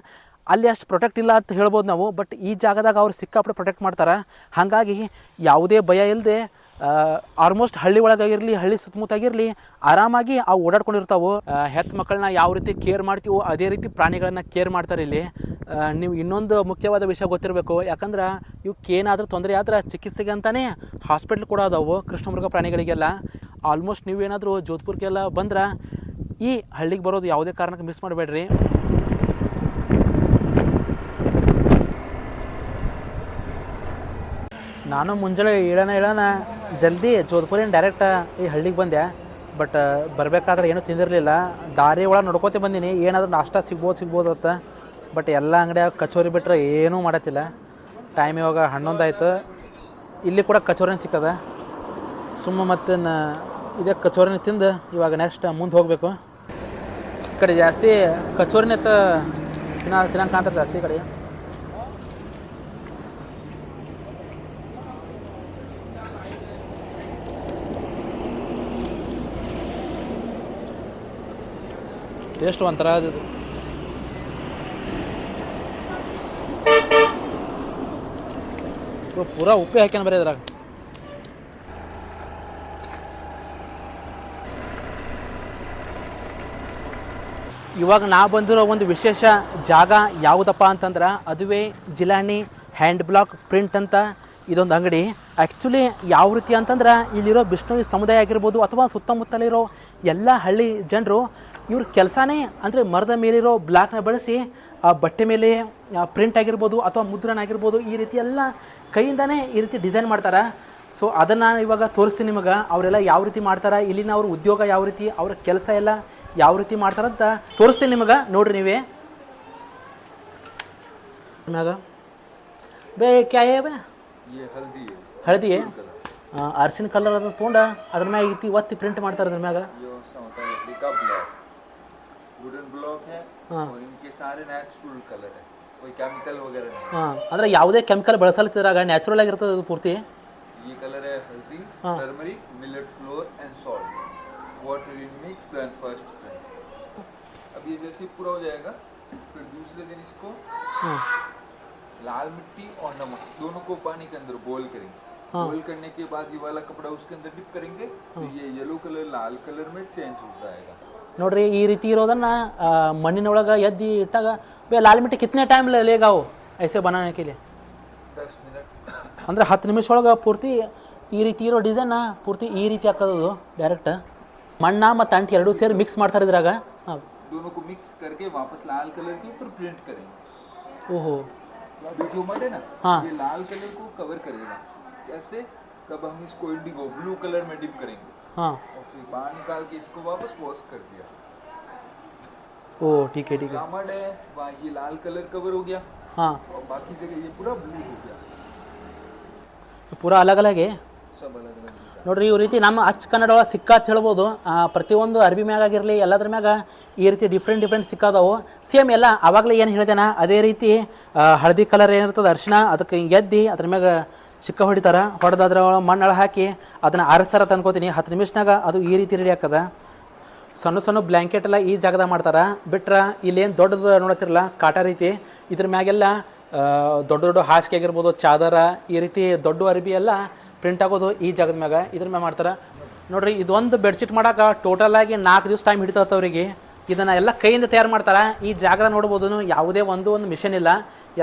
A: ಅಲ್ಲಿ ಅಷ್ಟು ಪ್ರೊಟೆಕ್ಟ್ ಇಲ್ಲ ಅಂತ ಹೇಳ್ಬೋದು ನಾವು. ಬಟ್ ಈ ಜಾಗದಾಗ ಅವ್ರು ಸಿಕ್ಕಾಪಟ್ಟೆ ಪ್ರೊಟೆಕ್ಟ್ ಮಾಡ್ತಾರೆ. ಹಾಗಾಗಿ ಯಾವುದೇ ಭಯ ಇಲ್ಲದೆ ಆಲ್ಮೋಸ್ಟ್ ಹಳ್ಳಿ ಒಳಗಾಗಿರಲಿ, ಹಳ್ಳಿ ಸುತ್ತಮುತ್ತ ಆಗಿರಲಿ ಆರಾಮಾಗಿ ಅವು ಓಡಾಡ್ಕೊಂಡಿರ್ತಾವೆ. ಹೆತ್ತು ಮಕ್ಕಳನ್ನ ಯಾವ ರೀತಿ ಕೇರ್ ಮಾಡ್ತೀವೋ ಅದೇ ರೀತಿ ಪ್ರಾಣಿಗಳನ್ನ ಕೇರ್ ಮಾಡ್ತಾರೆ ಇಲ್ಲಿ. ನೀವು ಇನ್ನೊಂದು ಮುಖ್ಯವಾದ ವಿಷಯ ಗೊತ್ತಿರಬೇಕು. ಯಾಕಂದ್ರೆ ಇವಕ್ಕೇನಾದರೂ ತೊಂದರೆ ಆದ್ರೆ ಚಿಕಿತ್ಸೆಗೆ ಅಂತಲೇ ಹಾಸ್ಪಿಟ್ಲ್ ಕೂಡ ಅದಾವು ಕೃಷ್ಣಮೃಗ ಪ್ರಾಣಿಗಳಿಗೆಲ್ಲ. ಆಲ್ಮೋಸ್ಟ್ ನೀವೇನಾದರೂ ಜೋಧ್ಪುರ್ಗೆಲ್ಲ ಬಂದ್ರೆ ಈ ಹಳ್ಳಿಗೆ ಬರೋದು ಯಾವುದೇ ಕಾರಣಕ್ಕೆ ಮಿಸ್ ಮಾಡಬೇಡ್ರಿ. ನಾನು ಮುಂಜಾನೆ ಹೇಳೋಣ ಜಲ್ದಿ ಜೋಧ್ಪುರಿನ ಡೈರೆಕ್ಟ್ ಈ ಹಳ್ಳಿಗೆ ಬಂದೆ. ಬಟ್ ಬರಬೇಕಾದ್ರೆ ಏನೂ ತಿಂದಿರಲಿಲ್ಲ. ದಾರಿ ಒಳಗೆ ನೋಡ್ಕೋತೆ ಬಂದೀನಿ ಏನಾದರೂ ನಾಷ್ಟ ಸಿಗ್ಬೋದು ಅಂತ. ಬಟ್ ಎಲ್ಲ ಅಂಗಡಿಯಾಗ ಕಚೋರಿ ಬಿಟ್ಟರೆ ಏನೂ ಮಾಡತ್ತಿಲ್ಲ. ಟೈಮ್ ಇವಾಗ 11 ಆಯಿತು. ಇಲ್ಲಿ ಕೂಡ ಕಚೋರಿನ ಸಿಕ್ಕದ. ಮತ್ತು ಇದೇ ಕಚೋರಿನ ತಿಂದು ಇವಾಗ ನೆಕ್ಸ್ಟ್ ಮುಂದೆ ಹೋಗಬೇಕು. ಈ ಕಡೆ ಜಾಸ್ತಿ ಕಚೋರಿನ ತಿನ್ನಂಗೆ ಕಾಣ್ತಾರೆ ಜಾಸ್ತಿ ಈ ಕಡೆ. ಟೇಸ್ಟ್ ಒಂಥರ ಅದು ಪೂರಾ ಉಪ್ಪೆ ಹಾಕ್ಯಾನ ಬರೀ ಇದ್ರಾಗ. ಇವಾಗ ನಾ ಬಂದಿರೋ ಒಂದು ವಿಶೇಷ ಜಾಗ ಯಾವುದಪ್ಪ ಅಂತಂದ್ರೆ ಅದುವೇ ಜಿಲಾನಿ ಹ್ಯಾಂಡ್ ಬ್ಲಾಕ್ ಪ್ರಿಂಟ್ ಅಂತ ಇದೊಂದು ಅಂಗಡಿ. ಆ್ಯಕ್ಚುಲಿ ಯಾವ ರೀತಿ ಅಂತಂದ್ರೆ ಇಲ್ಲಿರೋ ಬಿಷ್ಣೋಯಿ ಸಮುದಾಯ ಆಗಿರ್ಬೋದು ಅಥವಾ ಸುತ್ತಮುತ್ತಲಿರೋ ಎಲ್ಲ ಹಳ್ಳಿ ಜನರು ಇವ್ರ ಕೆಲಸನೇ ಅಂದರೆ ಮರದ ಮೇಲಿರೋ ಬ್ಲಾಕ್ನ ಬಳಸಿ ಆ ಬಟ್ಟೆ ಮೇಲೆ ಪ್ರಿಂಟ್ ಆಗಿರ್ಬೋದು ಅಥವಾ ಮುದ್ರಣ ಆಗಿರ್ಬೋದು ಈ ರೀತಿ ಎಲ್ಲ ಕೈಯಿಂದನೇ ಈ ರೀತಿ ಡಿಸೈನ್ ಮಾಡ್ತಾರೆ. ಸೊ ಅದನ್ನು ನಾನು ಇವಾಗ ತೋರಿಸ್ತೀನಿ ನಿಮಗೆ. ಅವರೆಲ್ಲ ಯಾವ ರೀತಿ ಮಾಡ್ತಾರೆ, ಇಲ್ಲಿನ ಅವ್ರ ಉದ್ಯೋಗ ಯಾವ ರೀತಿ, ಅವ್ರ ಕೆಲಸ ಎಲ್ಲ ಯಾವ ರೀತಿ ಮಾಡ್ತಾರಂತ ತೋರಿಸ್ತೀನಿ ನಿಮಗೆ. ನೋಡ್ರಿ ನೀವೇ ಮ್ಯಾಗ ಬೇ ಕ್ಯಾ ಬೇ ಹಳದಿ ಅರ್ಶಿನ ಕಲರ್ ಅದನ್ನ ತೊಗೊಂಡು ಅದ್ರ ಮ್ಯಾಗ ಐತಿ ಒತ್ತಿ ಪ್ರಿಂಟ್ ಮಾಡ್ತಾರೆ ಅದ್ರ ಮ್ಯಾಗ. ಅಂದ್ರೆ ಯಾವುದೇ ಕೆಮಿಕಲ್ ಬಳಸಲ್ತಿದ್ರಾಗ ನ್ಯಾಚುರಲ್ ಆಗಿರ್ತದೆ ಅದು ಪೂರ್ತಿ.
B: ये कलर है हल्दी, turmeric, millet flour and salt. Water in mix then first print. अब ये जैसे पूरा हो जाएगा फिर दूसरे दिन इसको लाल मिट्टी और नमक दोनों को पानी के अंदर बॉईल करेंगे. बॉईल करने के बाद ये वाला कपड़ा उसके अंदर डिप करेंगे तो ये येलो कलर लाल कलर में चेंज हो जाएगा.
A: ನೋಡ್ರಿ ಈ ರೀತಿ ಇರೋದನ್ನ ಮಣ್ಣಿನೊಳಗೆ ಎದ್ದಿ ಇಟ್ಟಾಗ ಬೇ ಲಾಲ್ ಮಿಟ್ಟಿ ಕಿತನೆ ಟೈಮ್ ಲೇगा वो ऐसे बनाने के लिए?
B: 10 मिनट.
A: ಅಂದರೆ 10 ನಿಮಿಷ ಒಳಗೆ ಪೂರ್ತಿ ಈ ರೀತಿ ಇರೋ ಡಿಸೈನ್ನ ಪೂರ್ತಿ ಈ ರೀತಿ ಹಾಕೋದು ಡೈರೆಕ್ಟ್ ಮಣ್ಣ ಮತ್ತು ಅಂಟು ಎರಡೂ ಸೇರಿ ಮಿಕ್ಸ್ ಮಾಡ್ತಾರೆ ಇದ್ರಾಗ.
B: दोनों को मिक्स करके वापस लाल कलर के ऊपर प्रिंट करेंगे.
A: ओहो
B: अभी जो मड है ना
A: हाँ
B: ये लाल कलर को कवर करेगा. कैसे? तब हम इसको इंडिगो ब्लू कलर में डिप करेंगे.
A: हाँ
B: और फिर बाहर निकाल के इसको वापस वॉश कर दिया.
A: ओ ठीक है ठीक है.
B: मड है वहाँ ये लाल कलर कवर हो गया.
A: हाँ
B: और बाकी जगह ये पूरा ब्लू हो गया.
A: ಪೂರಾ ಅಲಗ್ ಅಲಗೆ
B: सब अलग अलग.
A: ನೋಡ್ರಿ ಈ ರೀತಿ ನಮ್ಮ ಅಚ್ಚ ಕನ್ನಡ ಒಳಗೆ ಸಿಕ್ಕಾತ್ ಹೇಳ್ಬೋದು. ಪ್ರತಿಯೊಂದು ಅರ್ಬಿ ಮ್ಯಾಗ ಆಗಿರಲಿ ಎಲ್ಲದ್ರ ಮ್ಯಾಗ ಈ ರೀತಿ ಡಿಫ್ರೆಂಟ್ ಸಿಕ್ಕಾದವು. ಸೇಮ್ ಎಲ್ಲ ಆವಾಗಲೇ ಏನು ಹೇಳ್ತೇನೆ ಅದೇ ರೀತಿ ಹಳದಿ ಕಲರ್ ಏನಿರ್ತದೆ ಅರಿಶಿನ ಅದಕ್ಕೆ ಹಿಂಗೆ ಎದ್ದಿ ಅದ್ರ ಮ್ಯಾಗ ಚಿಕ್ಕ ಹೊಡಿತಾರೆ. ಹೊಡೆದಾದ್ರ ಮಣ್ಣೊಳಗೆ ಹಾಕಿ ಅದನ್ನು ಆರಿಸ್ತಾರ ತಂದ್ಕೋತೀನಿ. 10 ನಿಮಿಷನಾಗ ಅದು ಈ ರೀತಿ ರೆಡಿ ಆಗ್ತದೆ. ಸಣ್ಣ ಸಣ್ಣ ಬ್ಲ್ಯಾಂಕೆಟ್ ಎಲ್ಲ ಈ ಜಾಗದಾಗ ಮಾಡ್ತಾರೆ. ಬಿಟ್ರೆ ಇಲ್ಲೇನು ದೊಡ್ಡದು ನೋಡತ್ತಿರಲ್ಲ ಕಾಟ ರೀತಿ ಇದ್ರ ಮ್ಯಾಗೆಲ್ಲ ದೊಡ್ಡ ದೊಡ್ಡ ಹಾಸಿಗೆ ಆಗಿರ್ಬೋದು ಚಾದರ ಈ ರೀತಿ ದೊಡ್ಡ ಅರ್ಬಿ ಎಲ್ಲ ಪ್ರಿಂಟ್ ಆಗೋದು ಈ ಜಾಗದ ಮ್ಯಾಗ ಇದ್ರ ಮ್ಯಾಗ ಮಾಡ್ತಾರೆ. ನೋಡಿರಿ ಇದೊಂದು ಬೆಡ್ಶೀಟ್ ಮಾಡೋಕೆ ಟೋಟಲಾಗಿ 4 ದಿವಸ ಟೈಮ್ ಹಿಡಿತತ್ತೆ ಅವರಿಗೆ. ಇದನ್ನು ಎಲ್ಲ ಕೈಯಿಂದ ತಯಾರು ಮಾಡ್ತಾರೆ. ಈ ಜಾಗದ ನೋಡ್ಬೋದು ಯಾವುದೇ ಒಂದು ಮಿಷನ್ ಇಲ್ಲ,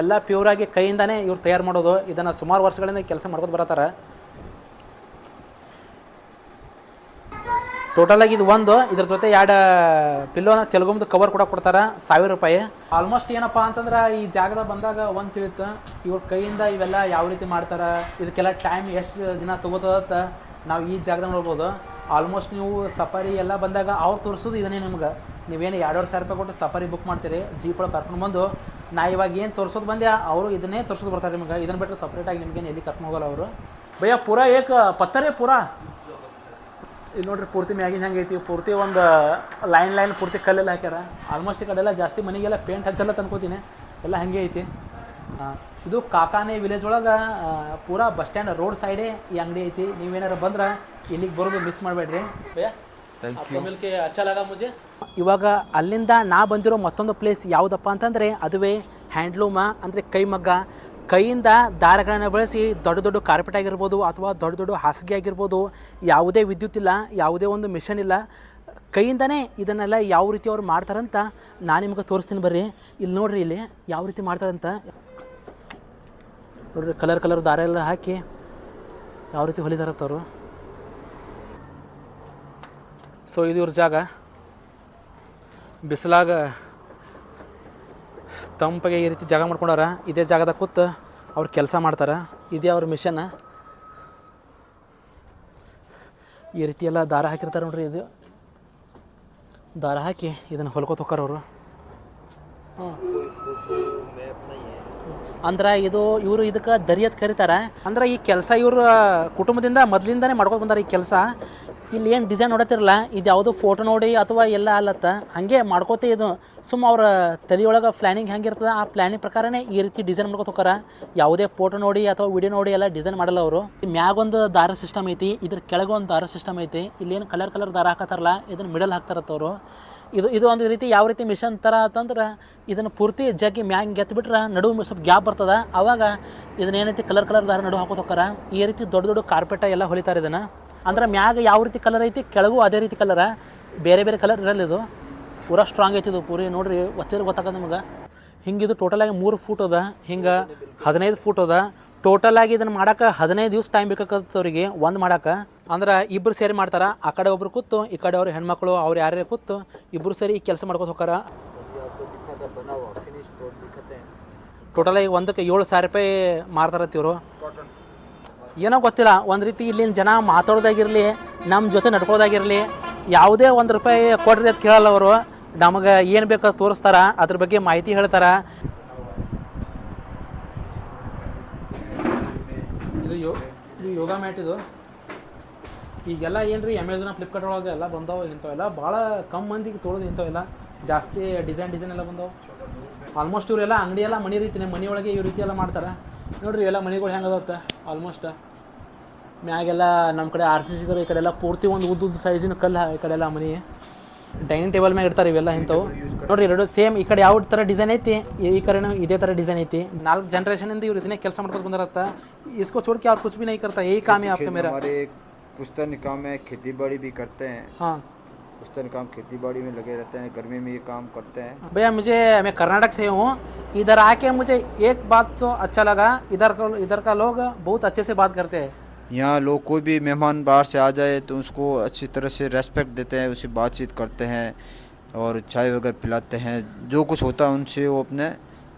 A: ಎಲ್ಲ ಪ್ಯೂರಾಗಿ ಕೈಯಿಂದನೇ ಇವ್ರು ತಯಾರು ಮಾಡೋದು. ಇದನ್ನು ಸುಮಾರು ವರ್ಷಗಳಿಂದ ಕೆಲಸ ಮಾಡ್ಕೊಂಡು ಬರತ್ತಾರೆ. ಟೋಟಲಾಗಿ ಇದು ಒಂದು ಇದ್ರ ಜೊತೆ 2 ಪಿಲ್ಲೋನ ತೆಲುಗುಮ್ದು ಕವರ್ ಕೂಡ ಕೊಡ್ತಾರೆ. 1000 ರೂಪಾಯಿ. ಆಲ್ಮೋಸ್ಟ್ ಏನಪ್ಪ ಅಂತಂದ್ರೆ ಈ ಜಾಗದಾಗ ಬಂದಾಗ ಒಂದು ತಿಳಿತು ಇವ್ರ ಕೈಯಿಂದ ಇವೆಲ್ಲ ಯಾವ ರೀತಿ ಮಾಡ್ತಾರೆ, ಇದಕ್ಕೆಲ್ಲ ಟೈಮ್ ಎಷ್ಟು ದಿನ ತೊಗೋತದಂತ ನಾವು ಈ ಜಾಗದಾಗ ನೋಡ್ಬೋದು. ಆಲ್ಮೋಸ್ಟ್ ನೀವು ಸಫಾರಿ ಎಲ್ಲ ಬಂದಾಗ ಅವ್ರು ತೋರಿಸೋದು ಇದನ್ನೇ ನಿಮ್ಗೆ. ನೀವೇನು 2,500 ರೂಪಾಯಿ ಕೊಟ್ಟು ಸಫಾರಿ ಬುಕ್ ಮಾಡ್ತೀರಿ ಜೀಪ್ ಒಳಗೆ ಕರ್ಕೊಂಡು ಬಂದು ನಾ ಇವಾಗ ಏನು ತೋರಿಸೋದು ಬಂದೆ ಅವರು ಇದನ್ನೇ ತೋರಿಸೋದು ಬರ್ತಾರೆ ನಿಮ್ಗೆ. ಇದನ್ನು ಬಿಟ್ಟರೆ ಸಪ್ರೇಟಾಗಿ ನಿಮ್ಗೇನು ಎಲ್ಲಿ ಕರ್ಕೊಂಡು ಹೋಗಲ್ಲ ಅವರು. ಭಯ್ಯ ಪೂರಾ ಏಕ ಪತ್ತರೇ ಪೂರಾ ಇಲ್ಲಿ ನೋಡ್ರಿ ಪೂರ್ತಿ ಮ್ಯಾಗಿನ ಹೆಂಗೆ ಐತಿ ಪೂರ್ತಿ ಒಂದು ಲೈನ್ ಪೂರ್ತಿ ಕಲ್ಲೆಲ್ಲ ಹಾಕ್ಯಾರ. ಆಲ್ಮೋಸ್ಟ್ ಈ ಕಡೆಲ್ಲ ಜಾಸ್ತಿ ಮನೆಗೆಲ್ಲ ಪೇಂಟ್ ಹಚ್ಚಲ್ಲ ತಂದ್ಕೋತೀನಿ ಎಲ್ಲ ಹಾಗೆ ಐತಿ. ಇದು ಕಾಕಾನೆ ವಿಲೇಜ್ ಒಳಗೆ ಪೂರಾ ಬಸ್ ಸ್ಟ್ಯಾಂಡ್ ರೋಡ್ ಸೈಡೇ ಈ ಅಂಗಡಿ ಐತಿ. ನೀವೇನಾರು ಬಂದ್ರೆ ಇಲ್ಲಿಗೆ ಬರೋದು ಮಿಸ್ ಮಾಡಬೇಡ್ರಿ. ಮಿಲ್ಕೆ ಅಚ್ಚಾ ಲಗಾ ಮುಜೆ. ಇವಾಗ ಅಲ್ಲಿಂದ ನಾ ಬಂದಿರೋ ಮತ್ತೊಂದು ಪ್ಲೇಸ್ ಯಾವುದಪ್ಪ ಅಂತಂದರೆ ಅದುವೇ ಹ್ಯಾಂಡ್ಲೂಮ ಅಂದರೆ ಕೈಮಗ್ಗ. ಕೈಯಿಂದ ದಾರಗಳನ್ನು ಬಳಸಿ ದೊಡ್ಡ ದೊಡ್ಡ ಕಾರ್ಪೆಟ್ ಆಗಿರ್ಬೋದು ಅಥವಾ ದೊಡ್ಡ ದೊಡ್ಡ ಹಾಸಿಗೆ ಆಗಿರ್ಬೋದು ಯಾವುದೇ ವಿದ್ಯುತ್ ಇಲ್ಲ, ಯಾವುದೇ ಒಂದು ಮಿಷನ್ ಇಲ್ಲ, ಕೈಯಿಂದನೇ ಇದನ್ನೆಲ್ಲ ಯಾವ ರೀತಿ ಅವ್ರು ಮಾಡ್ತಾರಂತ ನಾನು ನಿಮ್ಗೆ ತೋರಿಸ್ತೀನಿ ಬರ್ರಿ. ಇಲ್ಲಿ ನೋಡ್ರಿ ಇಲ್ಲಿ ಯಾವ ರೀತಿ ಮಾಡ್ತಾರಂತ ನೋಡ್ರಿ. ಕಲರ್ ದಾರ ಎಲ್ಲ ಹಾಕಿ ಯಾವ ರೀತಿ ಹೊಲಿದಾರಂತ ಅವರು. ಸೊ ಇದು ಇವ್ರ ಜಾಗ. ಬಿಸಿಲಾಗ ತಂಪಗೆ ಈ ರೀತಿ ಜಾಗ ಮಾಡ್ಕೊಂಡಾರ. ಇದೇ ಜಾಗದಾಗ ಕೂತು ಅವ್ರು ಕೆಲಸ ಮಾಡ್ತಾರೆ. ಇದೇ ಅವ್ರ ಮಿಷನ್. ಈ ರೀತಿ ಎಲ್ಲ ದಾರ ಹಾಕಿರ್ತಾರೆ ನೋಡ್ರಿ. ಇದು ದಾರ ಹಾಕಿ ಇದನ್ನು ಹೊಲ್ಕೋತ ಹೋಗ್ತಾರೆ ಅವರು. ಅಂದ್ರೆ ಇದು ಇವರು ಇದಕ್ಕೆ ದರಿಯತ್ ಕರೀತಾರೆ. ಅಂದ್ರೆ ಈ ಕೆಲಸ ಇವ್ರ ಕುಟುಂಬದಿಂದ ಮೊದಲಿಂದನೇ ಮಾಡ್ಕೊಂಡು ಬಂದಾರೆ ಈ ಕೆಲಸ. ಇಲ್ಲಿ ಏನು ಡಿಸೈನ್ ನೋಡತ್ತಿರಲ್ಲ ಇದು ಯಾವುದೋ ಫೋಟೋ ನೋಡಿ ಅಥವಾ ಎಲ್ಲ ಅಲ್ಲತ್ತ ಹಾಗೆ ಮಾಡ್ಕೋತೇ ಇದು ಸುಮ್ಮ ಅವ್ರ ತಲೆಯೊಳಗೆ ಪ್ಲ್ಯಾನಿಂಗ್ ಹೆಂಗಿರ್ತದೆ ಆ ಪ್ಲ್ಯಾನಿಂಗ್ ಪ್ರಕಾರನೇ ಈ ರೀತಿ ಡಿಸೈನ್ ಮಾಡ್ಕೊತ ಹೋಗಾರ. ಯಾವುದೇ ಫೋಟೋ ನೋಡಿ ಅಥವಾ ವಿಡಿಯೋ ನೋಡಿ ಎಲ್ಲ ಡಿಸೈನ್ ಮಾಡಲ್ಲ ಅವರು. ಮ್ಯಾಗೊಂದು ದಾರ ಸಿಸ್ಟಮ್ ಐತಿ, ಇದ್ರ ಕೆಳಗೆ ಒಂದು ದಾರ ಸಿಸ್ಟಮ್ ಐತಿ. ಇಲ್ಲೇನು ಕಲರ್ ದಾರ ಹಾಕತ್ತಾರಲ್ಲ ಇದನ್ನು ಮಿಡಲ್ ಹಾಕ್ತಾರತ್ತವರು. ಇದು ಒಂದು ರೀತಿ ಯಾವ ರೀತಿ ಮಿಷನ್ ಥರ ಅಂತಂದ್ರೆ ಇದನ್ನು ಪೂರ್ತಿ ಜಗ್ಗಿ ಮ್ಯಾಗ ಗೆತ್ಬಿಟ್ರೆ ನಡುವೆ ಸ್ವಲ್ಪ ಗ್ಯಾಪ್ ಬರ್ತದೆ. ಆವಾಗ ಇದನ್ನ ಏನೈತಿ ಕಲರ್ ದಾರ ನಡುವೆ ಹಾಕೋತ ಹೋಗಾರ. ಈ ರೀತಿ ದೊಡ್ಡ ಕಾರ್ಪೆಟ ಎಲ್ಲ ಹೊಲಿತಾರೆ ಇದನ್ನು. ಅಂದ್ರೆ ಮ್ಯಾಗ ಯಾವ ರೀತಿ ಕಲರ್ ಐತಿ ಕೆಳಗೂ ಅದೇ ರೀತಿ ಕಲರ, ಬೇರೆ ಕಲರ್ ಇರಲ್ಲ. ಇದು ಪೂರಾ ಸ್ಟ್ರಾಂಗ್ ಐತಿ ಇದು ಪೂರಿ. ನೋಡ್ರಿ ಒತ್ತಿದ್ರೆ ಗೊತ್ತಾಗದ ನಮಗೆ. ಹಿಂಗಿದು ಟೋಟಲಾಗಿ 3 ಫೂಟ್ ಅದ, ಹಿಂಗೆ 15 ಫೂಟ್ ಅದ. ಟೋಟಲಾಗಿ ಇದನ್ನು ಮಾಡೋಕೆ 15 ದಿವಸ ಟೈಮ್ ಬೇಕಾಗತ್ತೆ ಅವ್ರಿಗೆ ಒಂದು ಮಾಡೋಕೆ. ಅಂದ್ರೆ ಇಬ್ಬರು ಸೇರಿ ಮಾಡ್ತಾರೆ. ಆ ಕಡೆ ಒಬ್ರು ಕೂತು ಈ ಕಡೆ ಅವ್ರ ಹೆಣ್ಮಕ್ಳು ಅವ್ರು ಯಾರ್ಯಾರು ಕೂತು ಇಬ್ಬರು ಸೇರಿ ಈ ಕೆಲಸ ಮಾಡ್ಕೊತ ಹೋಗಾರ. ಟೋಟಲಾಗಿ ಒಂದಕ್ಕೆ 7,000 ರೂಪಾಯಿ ಮಾರ್ತಾರತ್ತಿ ಇವರು. ಏನೋ ಗೊತ್ತಿಲ್ಲ, ಒಂದು ರೀತಿ ಇಲ್ಲಿನ ಜನ ಮಾತಾಡೋದಾಗಿರಲಿ ನಮ್ಮ ಜೊತೆ ನಡ್ಕೊಳ್ಳೋದಾಗಿರಲಿ ಯಾವುದೇ ₹1 ಕೊಡ್ರಿ ಅಂತ ಕೇಳಲ್ಲ ಅವರು. ನಮಗೆ ಏನು ಬೇಕು ತೋರಿಸ್ತಾರ, ಅದ್ರ ಬಗ್ಗೆ ಮಾಹಿತಿ ಹೇಳ್ತಾರೆ. ಇದು ಯೋಗ ಮ್ಯಾಟ್. ಇದು ಈಗೆಲ್ಲ ಏನು ರೀ ಅಮೆಝಾನ್ ಫ್ಲಿಪ್ಕಾರ್ಟ್ ಒಳಗೆ ಎಲ್ಲ ಬಂದವು. ಇಂಥವೆಲ್ಲ ಭಾಳ ಕಮ್ಮಿ ಮಂದಿಗೆ ತೊಗೊಳೋದು. ಇಂಥವೆಲ್ಲ ಜಾಸ್ತಿ ಡಿಸೈನ್ ಎಲ್ಲ ಬಂದವು. ಆಲ್ಮೋಸ್ಟ್ ಇವರೆಲ್ಲ ಅಂಗಡಿ ಎಲ್ಲ ಮನೆ ರೀತಿನೇ, ಮನೆ ಒಳಗೆ ಈ ರೀತಿ ಎಲ್ಲ ಮಾಡ್ತಾರೆ. ನೋಡಿರಿ ಎಲ್ಲ ಮನೆಗಳು ಹೆಂಗದತ್ತ ಆಲ್ಮೋಸ್ಟ್. ಮ್ಯಾಗೆಲ್ಲ ನಮ್ಮ ಕಡೆ RCC ಇದ್ರೆ ಈ ಕಡೆ ಎಲ್ಲ ಪೂರ್ತಿ ಒಂದು ಉದ್ದ ಸೈಜಿನ ಕಲ್ಲು. ಈ ಕಡೆ ಎಲ್ಲ ಮನೆ ಡೈನಿಂಗ್ ಟೇಬಲ್ ಮ್ಯಾಗ ಇಡ್ತಾರೆ ಇವೆಲ್ಲ ಇಂಥವು. ನೋಡಿರಿ ಎರಡು ಸೇಮ್. ಈ ಕಡೆ ಯಾವ ಥರ ಡಿಸೈನ್ ಐತಿ ಈ ಕಡೆನೂ ಇದೇ ಥರ ಡಿಸೈನ್ ಐತಿ. 4 ಜನರೇಷನಿಂದ ಇವ್ರು ಇದನ್ನೇ ಕೆಲಸ ಮಾಡ್ಕೊಂಡು ಬಂದಿರತ್ತ. इसको छोड़ के और कुछ भी नहीं करता, यही काम है आपका मेरा?
C: हमारे पुश्तन काम है, खेती बाड़ी भी करते हैं।
A: हाँ,
C: पुश्तन काम खेती बाड़ी में लगे रहते हैं, गर्मी में ये काम करते हैं।
A: भैया मैं कर्नाटक से हूँ. इधर आके मुझे एक बात तो अच्छा लगा, इधर का लोग बहुत अच्छे से बात करते हैं.
C: यहाँ लोग कोई भी मेहमान बाहर से आ जाए तो उसको अच्छी तरह से रेस्पेक्ट देते हैं, उससे बातचीत करते हैं और चाय वगैरह पिलाते हैं. जो कुछ होता है उनसे वो अपने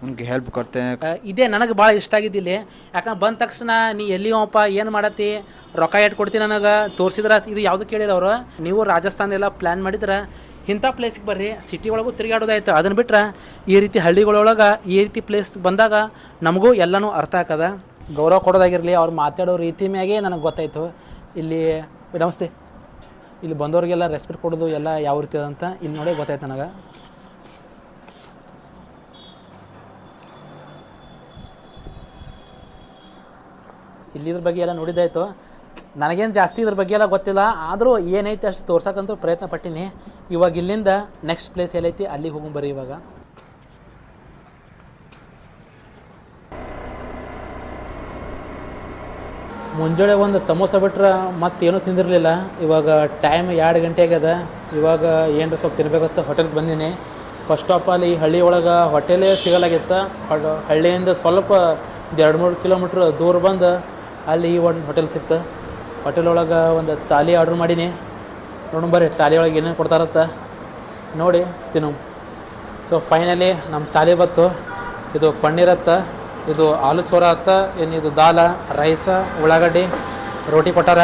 C: उनकी हेल्प करते हैं.
A: ಇದೇ ನನಗೆ ಭಾಳ ಇಷ್ಟ ಆಗಿದ್ದಿಲ್ಲಿ. ಯಾಕಂದ್ರೆ ಬಂದ ತಕ್ಷಣ ನೀ ಎಲ್ಲಿ ಹೋಗಪ್ಪ, ಏನು ಮಾಡತ್ತಿ, ರೊಕ್ಕ ಇಟ್ಟು ಕೊಡ್ತೀನಿ ನನಗೆ ತೋರಿಸಿದ್ರೆ ಇದು ಯಾವುದು ಕೇಳಿಲ್ಲ ಅವರು. ನೀವು ರಾಜಸ್ಥಾನ ಎಲ್ಲ ಪ್ಲ್ಯಾನ್ ಮಾಡಿದ್ರೆ ಇಂಥ ಪ್ಲೇಸಿಗೆ ಬರ್ರಿ. ಸಿಟಿ ಒಳಗೂ ತಿರುಗಾಡೋದಾಯ್ತು. ಅದನ್ನು ಬಿಟ್ಟರೆ ಈ ರೀತಿ ಹಳ್ಳಿಗಳೊಳಗೆ ಈ ರೀತಿ ಪ್ಲೇಸ್ ಬಂದಾಗ ನಮಗೂ ಎಲ್ಲನೂ ಅರ್ಥ ಆಗ್ತದ. ಗೌರವ ಕೊಡೋದಾಗಿರಲಿ, ಅವ್ರು ಮಾತಾಡೋ ರೀತಿ ಮ್ಯಾಗೆ ನನಗೆ ಗೊತ್ತಾಯಿತು. ಇಲ್ಲಿ ನಮಸ್ತೆ, ಇಲ್ಲಿ ಬಂದವ್ರಿಗೆಲ್ಲ ರೆಸ್ಪೆಕ್ಟ್ ಕೊಡೋದು ಎಲ್ಲ ಯಾವ ರೀತಿ ಅದಂತ ಇಲ್ಲಿ ನೋಡಿ ಗೊತ್ತಾಯ್ತು ನನಗೆ. ಇಲ್ಲಿದ್ರ ಬಗ್ಗೆ ಎಲ್ಲ ನೋಡಿದ್ದಾಯಿತು. ನನಗೇನು ಜಾಸ್ತಿ ಇದ್ರ ಬಗ್ಗೆ ಎಲ್ಲ ಗೊತ್ತಿಲ್ಲ, ಆದರೂ ಏನೈತಿ ಅಷ್ಟು ತೋರ್ಸೋಕ್ಕಂತೂ ಪ್ರಯತ್ನ ಪಟ್ಟೀನಿ. ಇವಾಗ ಇಲ್ಲಿಂದ ನೆಕ್ಸ್ಟ್ ಪ್ಲೇಸ್ ಎಲ್ಲೈತಿ ಅಲ್ಲಿಗೆ ಹೋಗಿ ಬರ್ರಿ. ಇವಾಗ ಮುಂಜಾನೆ ಒಂದು ಸಮೋಸ ಬಿಟ್ರೆ ಮತ್ತೇನೂ ತಿಂದಿರಲಿಲ್ಲ. ಇವಾಗ ಟೈಮ್ 2 ಗಂಟೆ ಆಗ್ಯದ. ಇವಾಗ ಏನರ ಸ್ವಲ್ಪ ತಿನ್ಬೇಕಂತ ಹೋಟೆಲ್ಗೆ ಬಂದೀನಿ. ಫಸ್ಟ್ ಆಫ್ ಆಲ್ ಈ ಹಳ್ಳಿ ಒಳಗೆ ಹೋಟೆಲೇ ಸಿಗಲಾಗಿತ್ತು. ಹಳ್ಳಿಯಿಂದ ಸ್ವಲ್ಪ 2-3 ಕಿಲೋಮೀಟ್ರ್ ದೂರ ಬಂದು ಅಲ್ಲಿ ಒಂದು ಹೋಟೆಲ್ ಸಿಕ್ತು. ಹೋಟೆಲ್ ಒಳಗೆ ಒಂದು ಥಾಲಿ ಆರ್ಡ್ರ್ ಮಾಡೀನಿ. ನೋಡೋಣ ಬರ್ರಿ ಥಾಲಿ ಒಳಗೆ ಏನೇನು ಕೊಡ್ತಾರತ್ತ ನೋಡಿ ತಿನ್ನು. ಸೊ ಫೈನಲಿ ನಮ್ಮ ಥಾಲಿ ಬತ್ತು. ಇದು ಪನ್ನೀರ್ ಅತ್ತ, ಇದು ಆಲೂ ಚೋರ ಅತ್ತ, ಇದು ದಾಲ, ರೈಸ, ಉಳ್ಳಾಗಡ್ಡಿ, ರೋಟಿ ಕೊಟ್ಟಾರ.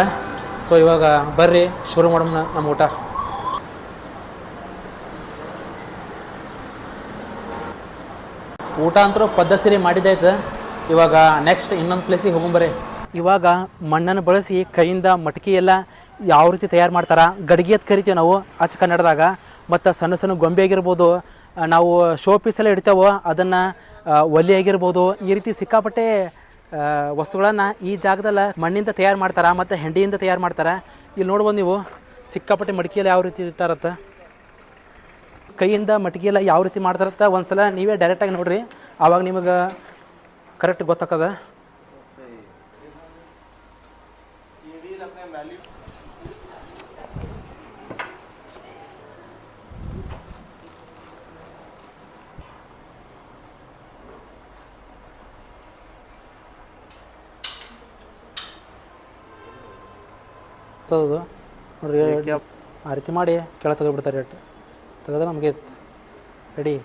A: ಸೊ ಇವಾಗ ಬರ್ರಿ ಶುರು ಮಾಡೋಣ ನಮ್ಮ ಊಟ. ಊಟ ಅಂತೂ ಪದ್ಧತಿ ಮಾಡಿದ್ದಾಯ್ತು. ಇವಾಗ ನೆಕ್ಸ್ಟ್ ಇನ್ನೊಂದು ಪ್ಲೇಸಿಗೆ ಹೋಗೊಂಬರ್ರಿ. ಇವಾಗ ಮಣ್ಣನ್ನು ಬಳಸಿ ಕೈಯಿಂದ ಮಟಕಿ ಎಲ್ಲ ಯಾವ ರೀತಿ ತಯಾರು ಮಾಡ್ತಾರೆ, ಗಡಿಗೆ ಅಂತ ಕರಿತೀವಿ ನಾವು ಅಚ್ಚ ಕನ್ನಡದಾಗ. ಮತ್ತು ಸಣ್ಣ ಗೊಂಬೆ ಆಗಿರ್ಬೋದು, ನಾವು ಶೋ ಪೀಸೆಲ್ಲ ಇಡ್ತೇವೆ, ಅದನ್ನು ಒಲೆ ಆಗಿರ್ಬೋದು, ಈ ರೀತಿ ಸಿಕ್ಕಾಪಟ್ಟೆ ವಸ್ತುಗಳನ್ನು ಈ ಜಾಗದಲ್ಲಿ ಮಣ್ಣಿಂದ ತಯಾರು ಮಾಡ್ತಾರೆ ಮತ್ತು ಹೆಂಡಿಯಿಂದ ತಯಾರು ಮಾಡ್ತಾರೆ. ಇಲ್ಲಿ ನೋಡ್ಬೋದು ನೀವು ಸಿಕ್ಕಾಪಟ್ಟೆ ಮಡಿಕೆಲ್ಲ ಯಾವ ರೀತಿ ಇಟ್ಟಾರತ್ತ, ಕೈಯಿಂದ ಮಟಕಿಯೆಲ್ಲ ಯಾವ ರೀತಿ ಮಾಡ್ತಾರತ್ತ ಒಂದು ಸಲ ನೀವೇ ಡೈರೆಕ್ಟಾಗಿ ನೋಡಿರಿ, ಆವಾಗ ನಿಮಗೆ ಕರೆಕ್ಟ್ ಗೊತ್ತಾಗದ. ನೋಡ್ರಿ ಆ ರೀತಿ ಮಾಡಿ ಕೆಳಗೆ ತೆಗೆದುಬಿಡ್ತಾರೆ. ರೇಟ್ ತೆಗೆದ್ರೆ ನಮಗೆ ರೆಡಿ.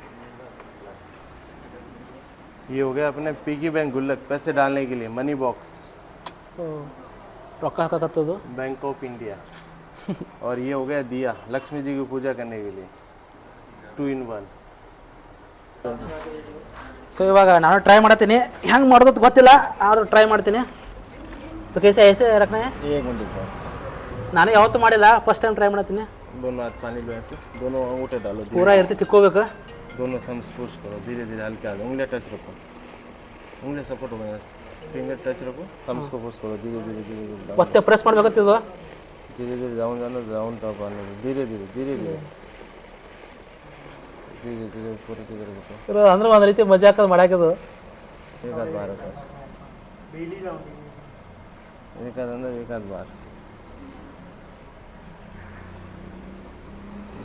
D: ये हो गया अपने पिगी बैंक गुल्लक, पैसे डालने के लिए मनी बॉक्स.
A: रॉका हाकतದು
D: बैंक ऑफ इंडिया. और ये हो गया दिया, लक्ष्मी जी की पूजा करने के लिए 2 in 1.
A: ಸೊ ಇವಾಗ ನಾನು ಟ್ರೈ ಮಾಡ್ತೀನಿ, ಹೆಂಗೆ ಮಾಡೋದು ಗೊತ್ತಿಲ್ಲ ಆದರೂ ಟ್ರೈ ಮಾಡ್ತೀನಿ. तो कैसे ऐसे रखना है?
C: 1 मिनट
A: ನಾನು ಯಾವತ್ತೂ ಮಾಡಿಲ್ಲ, ಫಸ್ಟ್ ಟೈಮ್ ಟ್ರೈ ಮಾಡತ್ತೀನಿ.
D: दोनों हाथ पानी लो ऐसे, दोनों अंगूठे डालो,
A: ಪೂರಾ ಇರ್ತಿ ತಿಕ್ಕೋಬೇಕು.
D: दोनों थम्स पुश करो, धीरे धीरे हल्के हाथ, उंगलियां टच रखो, उंगलियां सपोर्ट हो गया, फिंगर टच रखो, थम्स को पुश करो, धीरे धीरे धीरे धीरे
A: ಮತ್ತೆ ಪ್ರೆಸ್ ಮಾಡ್ಬೇಕಂತಿದ್ದು.
D: धीरे धीरे डाउन जाना, डाउन टॉप आने दो, धीरे धीरे धीरे धीरे धीरे धीरे ऊपर की तरफ उठो,
A: ಅಂದ್ರೆ ಒಂದು ರೀತಿ ಮಜಾ ಹಾಕೋದು ಮಾಡಾಕಿದ್ದು.
D: एक हाथ बाहर रखो, एक हाथ अंदर एक हाथ बाहर,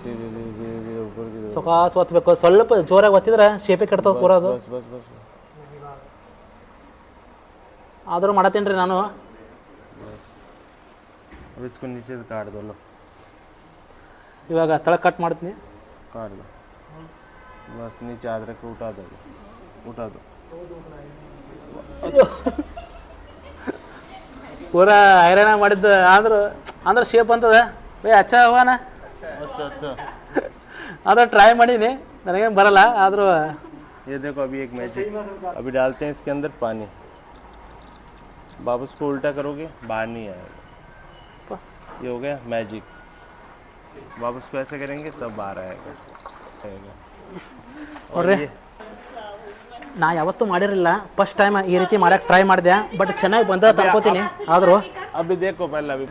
D: धीरे धीरे धीरे धीरे ऊपर की तरफ,
A: ಸೊಕಾಸ್ ಒತ್ತಬೇಕು. ಸ್ವಲ್ಪ ಜೋರಾಗಿ ಒತ್ತಿದ್ರೆ ಶೇಪೇ ಕೆಡ್ತದ ಪೂರಾ ಅದು.
D: बस बस बस
A: ಆದರೂ ಮಾಡತ್ತೀನಿ ರೀ ನಾನು.
D: अब इसको नीचे से काट दो, लो
A: ಇವಾಗ ತಳ ಕಟ್ ಮಾಡ್ತೀನಿ.
D: काट दो, बस नीचे हाथ रख के उठा दो, उठा दो,
A: ಪೂರಾ ಹೈರಾಣ ಮಾಡಿದ್ದು. ಅಂದ್ರೆ ಶೇಪ್ ಅಂತದ ಬೇ ಅಚ್ಚ ಹವಾನ.
D: अच्छा अच्छा
A: ಆದ್ರೆ ಟ್ರೈ ಮಾಡೀನಿ, ನನಗೇನು ಬರಲ್ಲ. ಆದರೂ
D: ये देखो अभी एक मैजिक, अभी डालते हैं इसके अंदर पानी, वापस को उल्टा करोगे बाहर नहीं आएगा, ये हो गया मैजिक, वापस को ऐसे करेंगे तब बाहर आएगा। और
A: ನೋಡ್ರಿ,
D: ये
A: ನಾ ಯಾವತ್ತೂ ಮಾಡಿರಲಿಲ್ಲ, ಫಸ್ಟ್ ಟೈಮ್ ಈ ರೀತಿ ಮಾಡಕ್ಕೆ ಟ್ರೈ ಮಾಡಿದೆ. ಬಟ್ ಚೆನ್ನಾಗಿ ಬಂದ ತಗೋತೀನಿ. ಆದರೂ
D: अभी देखो पहले अभी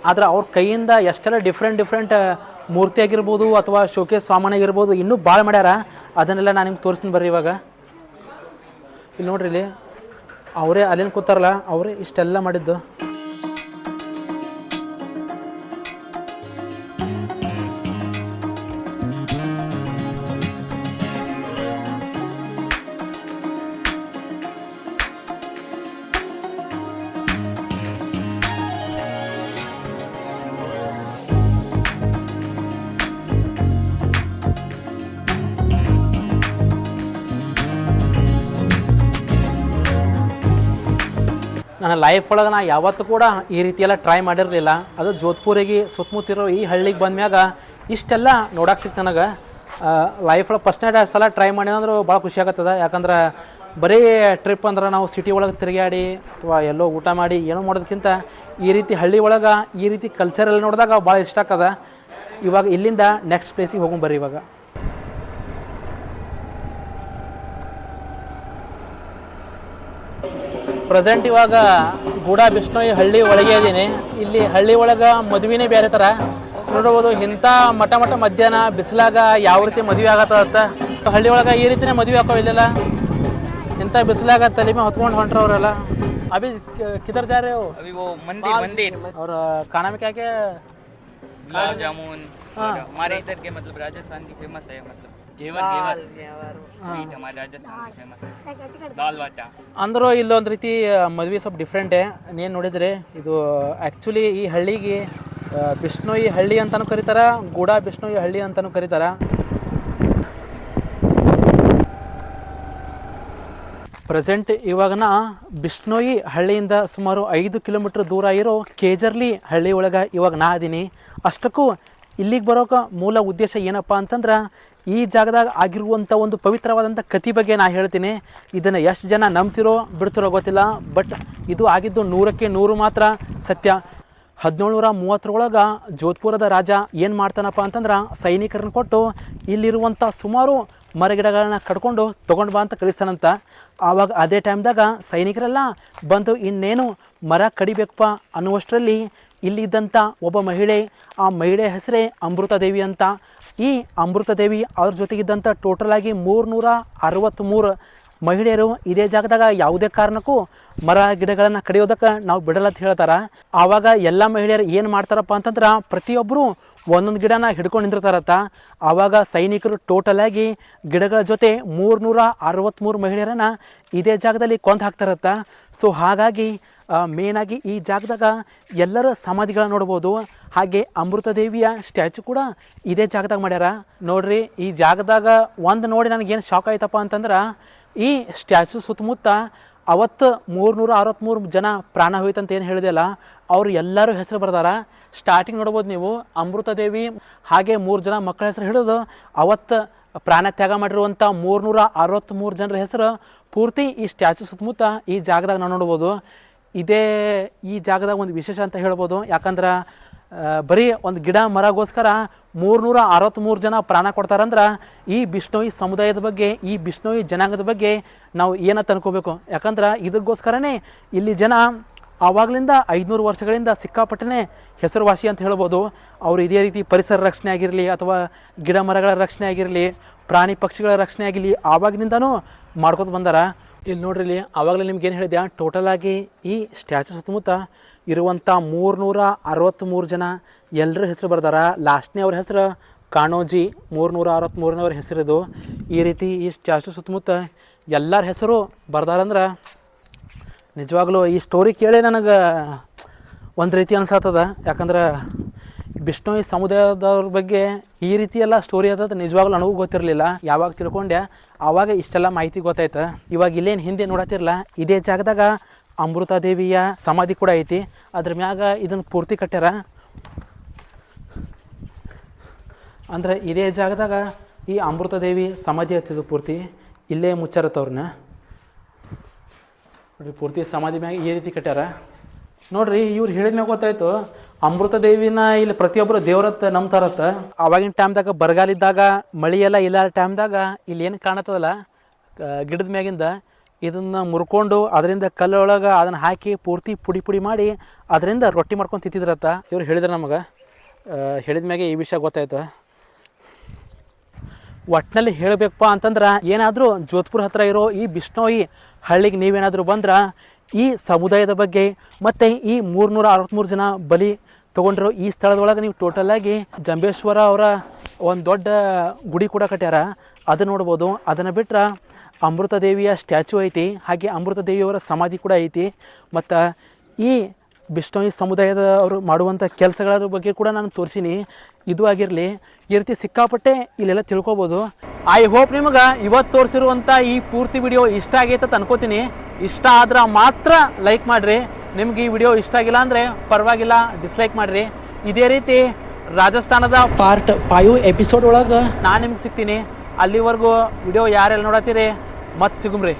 A: ಆದ್ರೆ ಅವ್ರ ಕೈಯಿಂದ ಎಷ್ಟೆಲ್ಲ ಡಿಫ್ರೆಂಟ್ ಮೂರ್ತಿ ಆಗಿರ್ಬೋದು ಅಥವಾ ಶೋಕೇಸ್ ಸಾಮಾನು ಆಗಿರ್ಬೋದು ಇನ್ನೂ ಭಾಳ ಮಾಡ್ಯಾರ. ಅದನ್ನೆಲ್ಲ ನಾನು ನಿಮ್ಗೆ ತೋರಿಸ್ತೀನಿ ಬರ್ರಿ. ಇವಾಗ ಇಲ್ಲಿ ನೋಡ್ರಿ, ಇಲ್ಲಿ ಅವರೇ ಅಲ್ಲೇನು ಕೂತಾರಲ್ಲ ಅವರೇ ಇಷ್ಟೆಲ್ಲ ಮಾಡಿದ್ದು. ನನ್ನ ಲೈಫ್ ಒಳಗೆ ನಾ ಯಾವತ್ತೂ ಕೂಡ ಈ ರೀತಿ ಎಲ್ಲ ಟ್ರೈ ಮಾಡಿರಲಿಲ್ಲ. ಅದು ಜೋಧ್ಪುರಿಗೆ ಸುತ್ತಮುತ್ತಿರೋ ಈ ಹಳ್ಳಿಗೆ ಬಂದ್ಮ್ಯಾಗ ಇಷ್ಟೆಲ್ಲ ನೋಡಕ್ಕೆ ಸಿಕ್ತು ನನಗೆ. ಲೈಫ್ ಒಳಗೆ ಫಸ್ಟ್ನೇ ಸಲ ಟ್ರೈ ಮಾಡಿದಂದ್ರೆ ಭಾಳ ಖುಷಿ ಆಗತ್ತದ. ಯಾಕಂದ್ರೆ ಬರೀ ಟ್ರಿಪ್ ಅಂದ್ರೆ ನಾವು ಸಿಟಿ ಒಳಗೆ ತಿರುಗಾಡಿ ಅಥವಾ ಎಲ್ಲೋ ಊಟ ಮಾಡಿ ಏನೋ ಮಾಡೋದಕ್ಕಿಂತ ಈ ರೀತಿ ಹಳ್ಳಿ ಒಳಗೆ ಈ ರೀತಿ ಕಲ್ಚರಲ್ಲಿ ನೋಡಿದಾಗ ಭಾಳ ಇಷ್ಟ ಆಗ್ತದ. ಇವಾಗ ಇಲ್ಲಿಂದ ನೆಕ್ಸ್ಟ್ ಪ್ಲೇಸಿಗೆ ಹೋಗೋಣ ಬರ್ರಿ. ಇವಾಗ ಪ್ರೆಸೆಂಟ್ ಇವಾಗ ಗೂಡಾ ಬಿಷ್ಣೋಯಿ ಹಳ್ಳಿ ಒಳಗೆ ಇದ್ದೀನಿ. ಇಲ್ಲಿ ಹಳ್ಳಿ ಒಳಗೆ ಮದುವೆನೇ ಬೇರೆ ಥರ ನೋಡ್ಬೋದು. ಇಂಥ ಮಠ ಮಧ್ಯಾಹ್ನ ಬಿಸಿಲಾಗ ಯಾವ ರೀತಿ ಮದುವೆ ಆಗತ್ತ. ಹಳ್ಳಿ ಒಳಗೆ ಈ ರೀತಿನೇ ಮದುವೆ ಹಾಕೋ ಇಲ್ಲೆಲ್ಲ. ಇಂಥ ಬಿಸಿಲಾಗ ತಲೆ ಮೇಲೆ ಹೊತ್ಕೊಂಡು ಹೊಂಟ್ರವ್ರೆಲ್ಲ. ಅಭಿ किधर जा रहे हो?
E: अभी वो मंदिर
A: और खाना में क्या क्या?
E: गुलाब जामुन। हमारे इधर के मतलब राजस्थान की फेमस है, मतलब घेवर स्वीट हमारे राजस्थान की फेमस है, दाल बाटा।
A: ಅಂದರೂ ಇಲ್ಲೊಂದು ರೀತಿ ಮದುವೆ ಸ್ವಲ್ಪ ಡಿಫ್ರೆಂಟೇ. ನೀನು ನೋಡಿದರೆ ಇದು ಆ್ಯಕ್ಚುಲಿ ಈ ಹಳ್ಳಿಗೆ ಬಿಷ್ಣೋಯಿ ಹಳ್ಳಿ ಅಂತಲೂ ಕರೀತಾರೆ, ಗೂಡಾ ಬಿಷ್ಣೋಯಿ ಹಳ್ಳಿ ಅಂತಲೂ ಕರೀತಾರೆ. ಪ್ರೆಸೆಂಟ್ ಇವಾಗನ ಬಿಷ್ಣೋಯಿ ಹಳ್ಳಿಯಿಂದ ಸುಮಾರು 5 ಕಿಲೋಮೀಟ್ರ್ ದೂರ ಇರೋ ಕೇಜರ್ಲಿ ಹಳ್ಳಿ ಒಳಗೆ ಇವಾಗ ನಾ ಅದೀನಿ. ಅಷ್ಟಕ್ಕೂ ಇಲ್ಲಿಗೆ ಬರೋಕೆ ಮೂಲ ಉದ್ದೇಶ ಏನಪ್ಪ ಅಂತಂದ್ರೆ ಈ ಜಾಗದಾಗ ಆಗಿರುವಂಥ ಒಂದು ಪವಿತ್ರವಾದಂಥ ಕತೆ ಬಗ್ಗೆ ನಾ ಹೇಳ್ತೀನಿ. ಇದನ್ನು ಎಷ್ಟು ಜನ ನಂಬ್ತಿರೋ ಬಿಡ್ತಿರೋ ಗೊತ್ತಿಲ್ಲ, ಬಟ್ ಇದು ಆಗಿದ್ದು 100ಕ್ಕೆ 100 ಮಾತ್ರ ಸತ್ಯ. 1730 ಜೋಧ್ಪುರದ ರಾಜ ಏನು ಮಾಡ್ತಾನಪ್ಪ ಅಂತಂದ್ರೆ ಸೈನಿಕರನ್ನ ಕೊಟ್ಟು ಇಲ್ಲಿರುವಂಥ ಸುಮಾರು ಮರಗಿಡಗಳನ್ನ ಕಡ್ಕೊಂಡು ತೊಗೊಂಡು ಬಾ ಅಂತ ಕಳಿಸ್ತಾನಂತ. ಆವಾಗ ಅದೇ ಟೈಮ್ದಾಗ ಸೈನಿಕರೆಲ್ಲ ಬಂದು ಇನ್ನೇನು ಮರ ಕಡಿಬೇಕಪ್ಪ ಅನ್ನುವಷ್ಟರಲ್ಲಿ ಇಲ್ಲಿದ್ದಂಥ ಒಬ್ಬ ಮಹಿಳೆ, ಆ ಮಹಿಳೆ ಹೆಸರೇ ಅಮೃತದೇವಿ ಅಂತ. ಈ ಅಮೃತದೇವಿ ಅವ್ರ ಜೊತೆಗಿದ್ದಂಥ ಟೋಟಲಾಗಿ 363 ಮಹಿಳೆಯರು ಇದೇ ಜಾಗದಾಗ ಯಾವುದೇ ಕಾರಣಕ್ಕೂ ಮರ ಗಿಡಗಳನ್ನು ಕಡಿಯೋದಕ್ಕೆ ನಾವು ಬಿಡಲ್ಲ ಅಂತ ಹೇಳ್ತಾರೆ. ಆವಾಗ ಎಲ್ಲ ಮಹಿಳೆಯರು ಏನು ಮಾಡ್ತಾರಪ್ಪ ಅಂತಂದ್ರೆ ಪ್ರತಿಯೊಬ್ಬರು ಒಂದೊಂದು ಗಿಡನ ಹಿಡ್ಕೊಂಡು ನಿಂತಿರ್ತಾರತ್ತ. ಆವಾಗ ಸೈನಿಕರು ಟೋಟಲಾಗಿ ಗಿಡಗಳ ಜೊತೆ 363 ಮಹಿಳೆಯರನ್ನು ಇದೇ ಜಾಗದಲ್ಲಿ ಕೊಂದು ಹಾಕ್ತಾರತ್ತ. ಸೊ ಹಾಗಾಗಿ ಮೇನಾಗಿ ಈ ಜಾಗದಾಗ ಎಲ್ಲರ ಸಮಾಧಿಗಳನ್ನ ನೋಡ್ಬೋದು. ಹಾಗೆ ಅಮೃತದೇವಿಯ ಸ್ಟ್ಯಾಚು ಕೂಡ ಇದೇ ಜಾಗದಾಗ ಮಾಡ್ಯಾರ. ನೋಡ್ರಿ, ಈ ಜಾಗದಾಗ ಒಂದು ನೋಡಿ ನನಗೇನು ಶಾಕ್ ಆಯ್ತಪ್ಪ ಅಂತಂದ್ರೆ ಈ ಸ್ಟ್ಯಾಚು ಸುತ್ತಮುತ್ತ ಅವತ್ತು 363 ಜನ ಪ್ರಾಣ ಹೋಯ್ತಂತ ಏನು ಹೇಳಿದೆಯಲ್ಲ, ಅವರು ಎಲ್ಲರೂ ಹೆಸರು ಬರ್ದಾರ. ಸ್ಟಾರ್ಟಿಂಗ್ ನೋಡ್ಬೋದು ನೀವು, ಅಮೃತದೇವಿ ಹಾಗೆ 3 ಜನ ಮಕ್ಕಳ ಹೆಸರು ಹಿಡಿದು ಅವತ್ತು ಪ್ರಾಣ ತ್ಯಾಗ ಮಾಡಿರುವಂಥ 363 ಜನರ ಹೆಸರು ಪೂರ್ತಿ ಈ ಸ್ಟ್ಯಾಚು ಸುತ್ತಮುತ್ತ ಈ ಜಾಗದಾಗ ನಾವು ನೋಡ್ಬೋದು. ಇದೇ ಈ ಜಾಗದಾಗ ಒಂದು ವಿಶೇಷ ಅಂತ ಹೇಳ್ಬೋದು. ಯಾಕಂದ್ರೆ ಬರೀ ಒಂದು ಗಿಡ ಮರಗೋಸ್ಕರ 363 ಜನ ಪ್ರಾಣ ಕೊಡ್ತಾರಂದ್ರೆ ಈ ಬಿಷ್ಣೋಯಿ ಸಮುದಾಯದ ಬಗ್ಗೆ, ಈ ಬಿಷ್ಣೋಯಿ ಜನಾಂಗದ ಬಗ್ಗೆ ನಾವು ಏನಂತ ಅನ್ಕೋಬೇಕು. ಯಾಕಂದ್ರೆ ಇದಕ್ಕೋಸ್ಕರನೇ ಇಲ್ಲಿ ಜನ ಆವಾಗಲಿಂದ 500 ವರ್ಷಗಳಿಂದ ಸಿಕ್ಕಾಪಟ್ಟೆ ಹೆಸರುವಾಸಿ ಅಂತ ಹೇಳ್ಬೋದು. ಅವರು ಇದೇ ರೀತಿ ಪರಿಸರ ರಕ್ಷಣೆ ಆಗಿರಲಿ ಅಥವಾ ಗಿಡ ಮರಗಳ ರಕ್ಷಣೆ ಆಗಿರಲಿ, ಪ್ರಾಣಿ ಪಕ್ಷಿಗಳ ರಕ್ಷಣೆ ಆಗಿರಲಿ ಆವಾಗಿನಿಂದನೂ ಮಾಡ್ಕೊತ ಬಂದಾರ. ಇಲ್ಲಿ ನೋಡ್ರಿ, ಇಲ್ಲಿ ಆವಾಗಲೇ ನಿಮ್ಗೆ ಏನು ಹೇಳಿದೆ, ಟೋಟಲಾಗಿ ಈ ಸ್ಟ್ಯಾಚು ಸುತ್ತಮುತ್ತ ಇರುವಂಥ 363 ಜನ ಎಲ್ಲರ ಹೆಸರು ಬರ್ದಾರ. ಲಾಸ್ಟ್ನೇ ಅವ್ರ ಹೆಸರು ಕಾಣೋಜಿ, 363ನವ್ರ ಹೆಸರಿದು. ಈ ರೀತಿ ಈ ಸ್ಟ್ಯಾಚು ಸುತ್ತಮುತ್ತ ಎಲ್ಲರ ಹೆಸರು ಬರ್ದಾರಂದ್ರೆ ನಿಜವಾಗ್ಲೂ ಈ ಸ್ಟೋರಿ ಕೇಳಿ ನನಗೆ ಒಂದು ರೀತಿ ಅನ್ಸತ್ತದ. ಯಾಕಂದ್ರೆ ಬಿಷ್ಣೋಯಿ ಸಮುದಾಯದವ್ರ ಬಗ್ಗೆ ಈ ರೀತಿ ಎಲ್ಲ ಸ್ಟೋರಿ ಅದ ನಿಜವಾಗ್ಲೂ ನನಗೂ ಗೊತ್ತಿರಲಿಲ್ಲ. ಯಾವಾಗ ತಿಳ್ಕೊಂಡೆ ಆವಾಗ ಇಷ್ಟೆಲ್ಲ ಮಾಹಿತಿ ಗೊತ್ತಾಯ್ತು. ಇವಾಗ ಇಲ್ಲೇನು ಹಿಂದೆ ನೋಡತ್ತಿರಲ್ಲ, ಇದೇ ಜಾಗದಾಗ ಅಮೃತಾದೇವಿಯ ಸಮಾಧಿ ಕೂಡ ಐತಿ. ಅದ್ರ ಮ್ಯಾಗ ಇದನ್ನು ಪೂರ್ತಿ ಕಟ್ಟ್ಯಾರ. ಅಂದ್ರೆ ಇದೇ ಜಾಗದಾಗ ಈ ಅಮೃತಾದೇವಿ ಸಮಾಧಿ ಹತ್ತಿದ್ದು ಪೂರ್ತಿ ಇಲ್ಲೇ ಮುಚ್ಚಾರತ್ತವ್ರನ್ನ ನೋಡಿರಿ. ಪೂರ್ತಿ ಸಮಾಧಿ ಮ್ಯಾಗ ಈ ರೀತಿ ಕಟ್ಟ್ಯಾರ ನೋಡ್ರಿ. ಇವ್ರು ಹೇಳಿದ ಮ್ಯಾಗ ಗೊತ್ತಾಯ್ತು ಅಮೃತಾದೇವಿನ ಇಲ್ಲಿ ಪ್ರತಿಯೊಬ್ಬರು ದೇವ್ರತ್ತ ನಂಬ್ತಾರತ್ತ. ಆವಾಗಿನ ಟೈಮ್ದಾಗ ಬರಗಾಲಿದ್ದಾಗ ಮಳೆ ಎಲ್ಲ ಇಲ್ಲ ಟೈಮ್ದಾಗ ಇಲ್ಲಿ ಏನು ಕಾಣತ್ತದಲ್ಲ ಗಿಡದ ಮ್ಯಾಗಿಂದ, ಇದನ್ನು ಮುರ್ಕೊಂಡು ಅದರಿಂದ ಕಲ್ಲೊಳಗೆ ಅದನ್ನು ಹಾಕಿ ಪೂರ್ತಿ ಪುಡಿ ಪುಡಿ ಮಾಡಿ ಅದರಿಂದ ರೊಟ್ಟಿ ಮಾಡ್ಕೊಂಡು ತಿಂತಿದ್ರತ್ತ. ಇವ್ರು ಹೇಳಿದ್ರು ನಮಗೆ. ಹೇಳಿದ ಮ್ಯಾಗೆ ಈ ವಿಷಯ ಗೊತ್ತಾಯ್ತು. ಒಟ್ಟಿನಲ್ಲಿ ಹೇಳಬೇಕಪ್ಪ ಅಂತಂದ್ರೆ ಏನಾದರೂ ಜೋಧ್ಪುರ ಹತ್ರ ಇರೋ ಈ ಬಿಷ್ಣೋಯಿ ಹಳ್ಳಿಗೆ ನೀವೇನಾದರೂ ಬಂದ್ರೆ ಈ ಸಮುದಾಯದ ಬಗ್ಗೆ ಮತ್ತು ಈ 363 ಜನ ಬಲಿ ತೊಗೊಂಡಿರೋ ಈ ಸ್ಥಳದೊಳಗೆ ನೀವು ಟೋಟಲಾಗಿ ಜಂಬೇಶ್ವರ ಅವರ ಒಂದು ದೊಡ್ಡ ಗುಡಿ ಕೂಡ ಕಟ್ಟ್ಯಾರ, ಅದು ನೋಡ್ಬೋದು. ಅದನ್ನು ಬಿಟ್ಟರೆ ಅಮೃತಾದೇವಿಯ ಸ್ಟ್ಯಾಚು ಐತಿ, ಹಾಗೆ ಅಮೃತಾದೇವಿಯವರ ಸಮಾಧಿ ಕೂಡ ಐತಿ. ಮತ್ತು ಈ ಬಿಷ್ಣೋಯಿ ಸಮುದಾಯದ ಅವರು ಮಾಡುವಂಥ ಕೆಲಸಗಳ ಬಗ್ಗೆ ಕೂಡ ನಾನು ತೋರಿಸೀನಿ. ಇದು ಆಗಿರಲಿ, ಈ ರೀತಿ ಸಿಕ್ಕಾಪಟ್ಟೆ ಇಲ್ಲೆಲ್ಲ ತಿಳ್ಕೊಬೋದು. ಐ ಹೋಪ್ ನಿಮಗೆ ಇವತ್ತು ತೋರಿಸಿರುವಂಥ ಈ ಪೂರ್ತಿ ವಿಡಿಯೋ ಇಷ್ಟ ಆಗೈತೆ ಅಂತ ಅನ್ಕೋತೀನಿ. ಇಷ್ಟ ಆದ್ರೆ ಮಾತ್ರ ಲೈಕ್ ಮಾಡಿರಿ. ನಿಮ್ಗೆ ಈ ವಿಡಿಯೋ ಇಷ್ಟ ಆಗಿಲ್ಲ ಅಂದರೆ ಪರವಾಗಿಲ್ಲ, ಡಿಸ್ಲೈಕ್ ಮಾಡಿರಿ. ಇದೇ ರೀತಿ ರಾಜಸ್ಥಾನದ ಪಾರ್ಟ್ 5 ಎಪಿಸೋಡ್ ಒಳಗೆ ನಾನು ನಿಮ್ಗೆ ಸಿಗ್ತೀನಿ. ಅಲ್ಲಿವರೆಗೂ ವಿಡಿಯೋ ಯಾರೆಲ್ಲ ನೋಡತ್ತೀರಿ ಮತ್ತೆ ಸಿಗುಮ್ರಿ.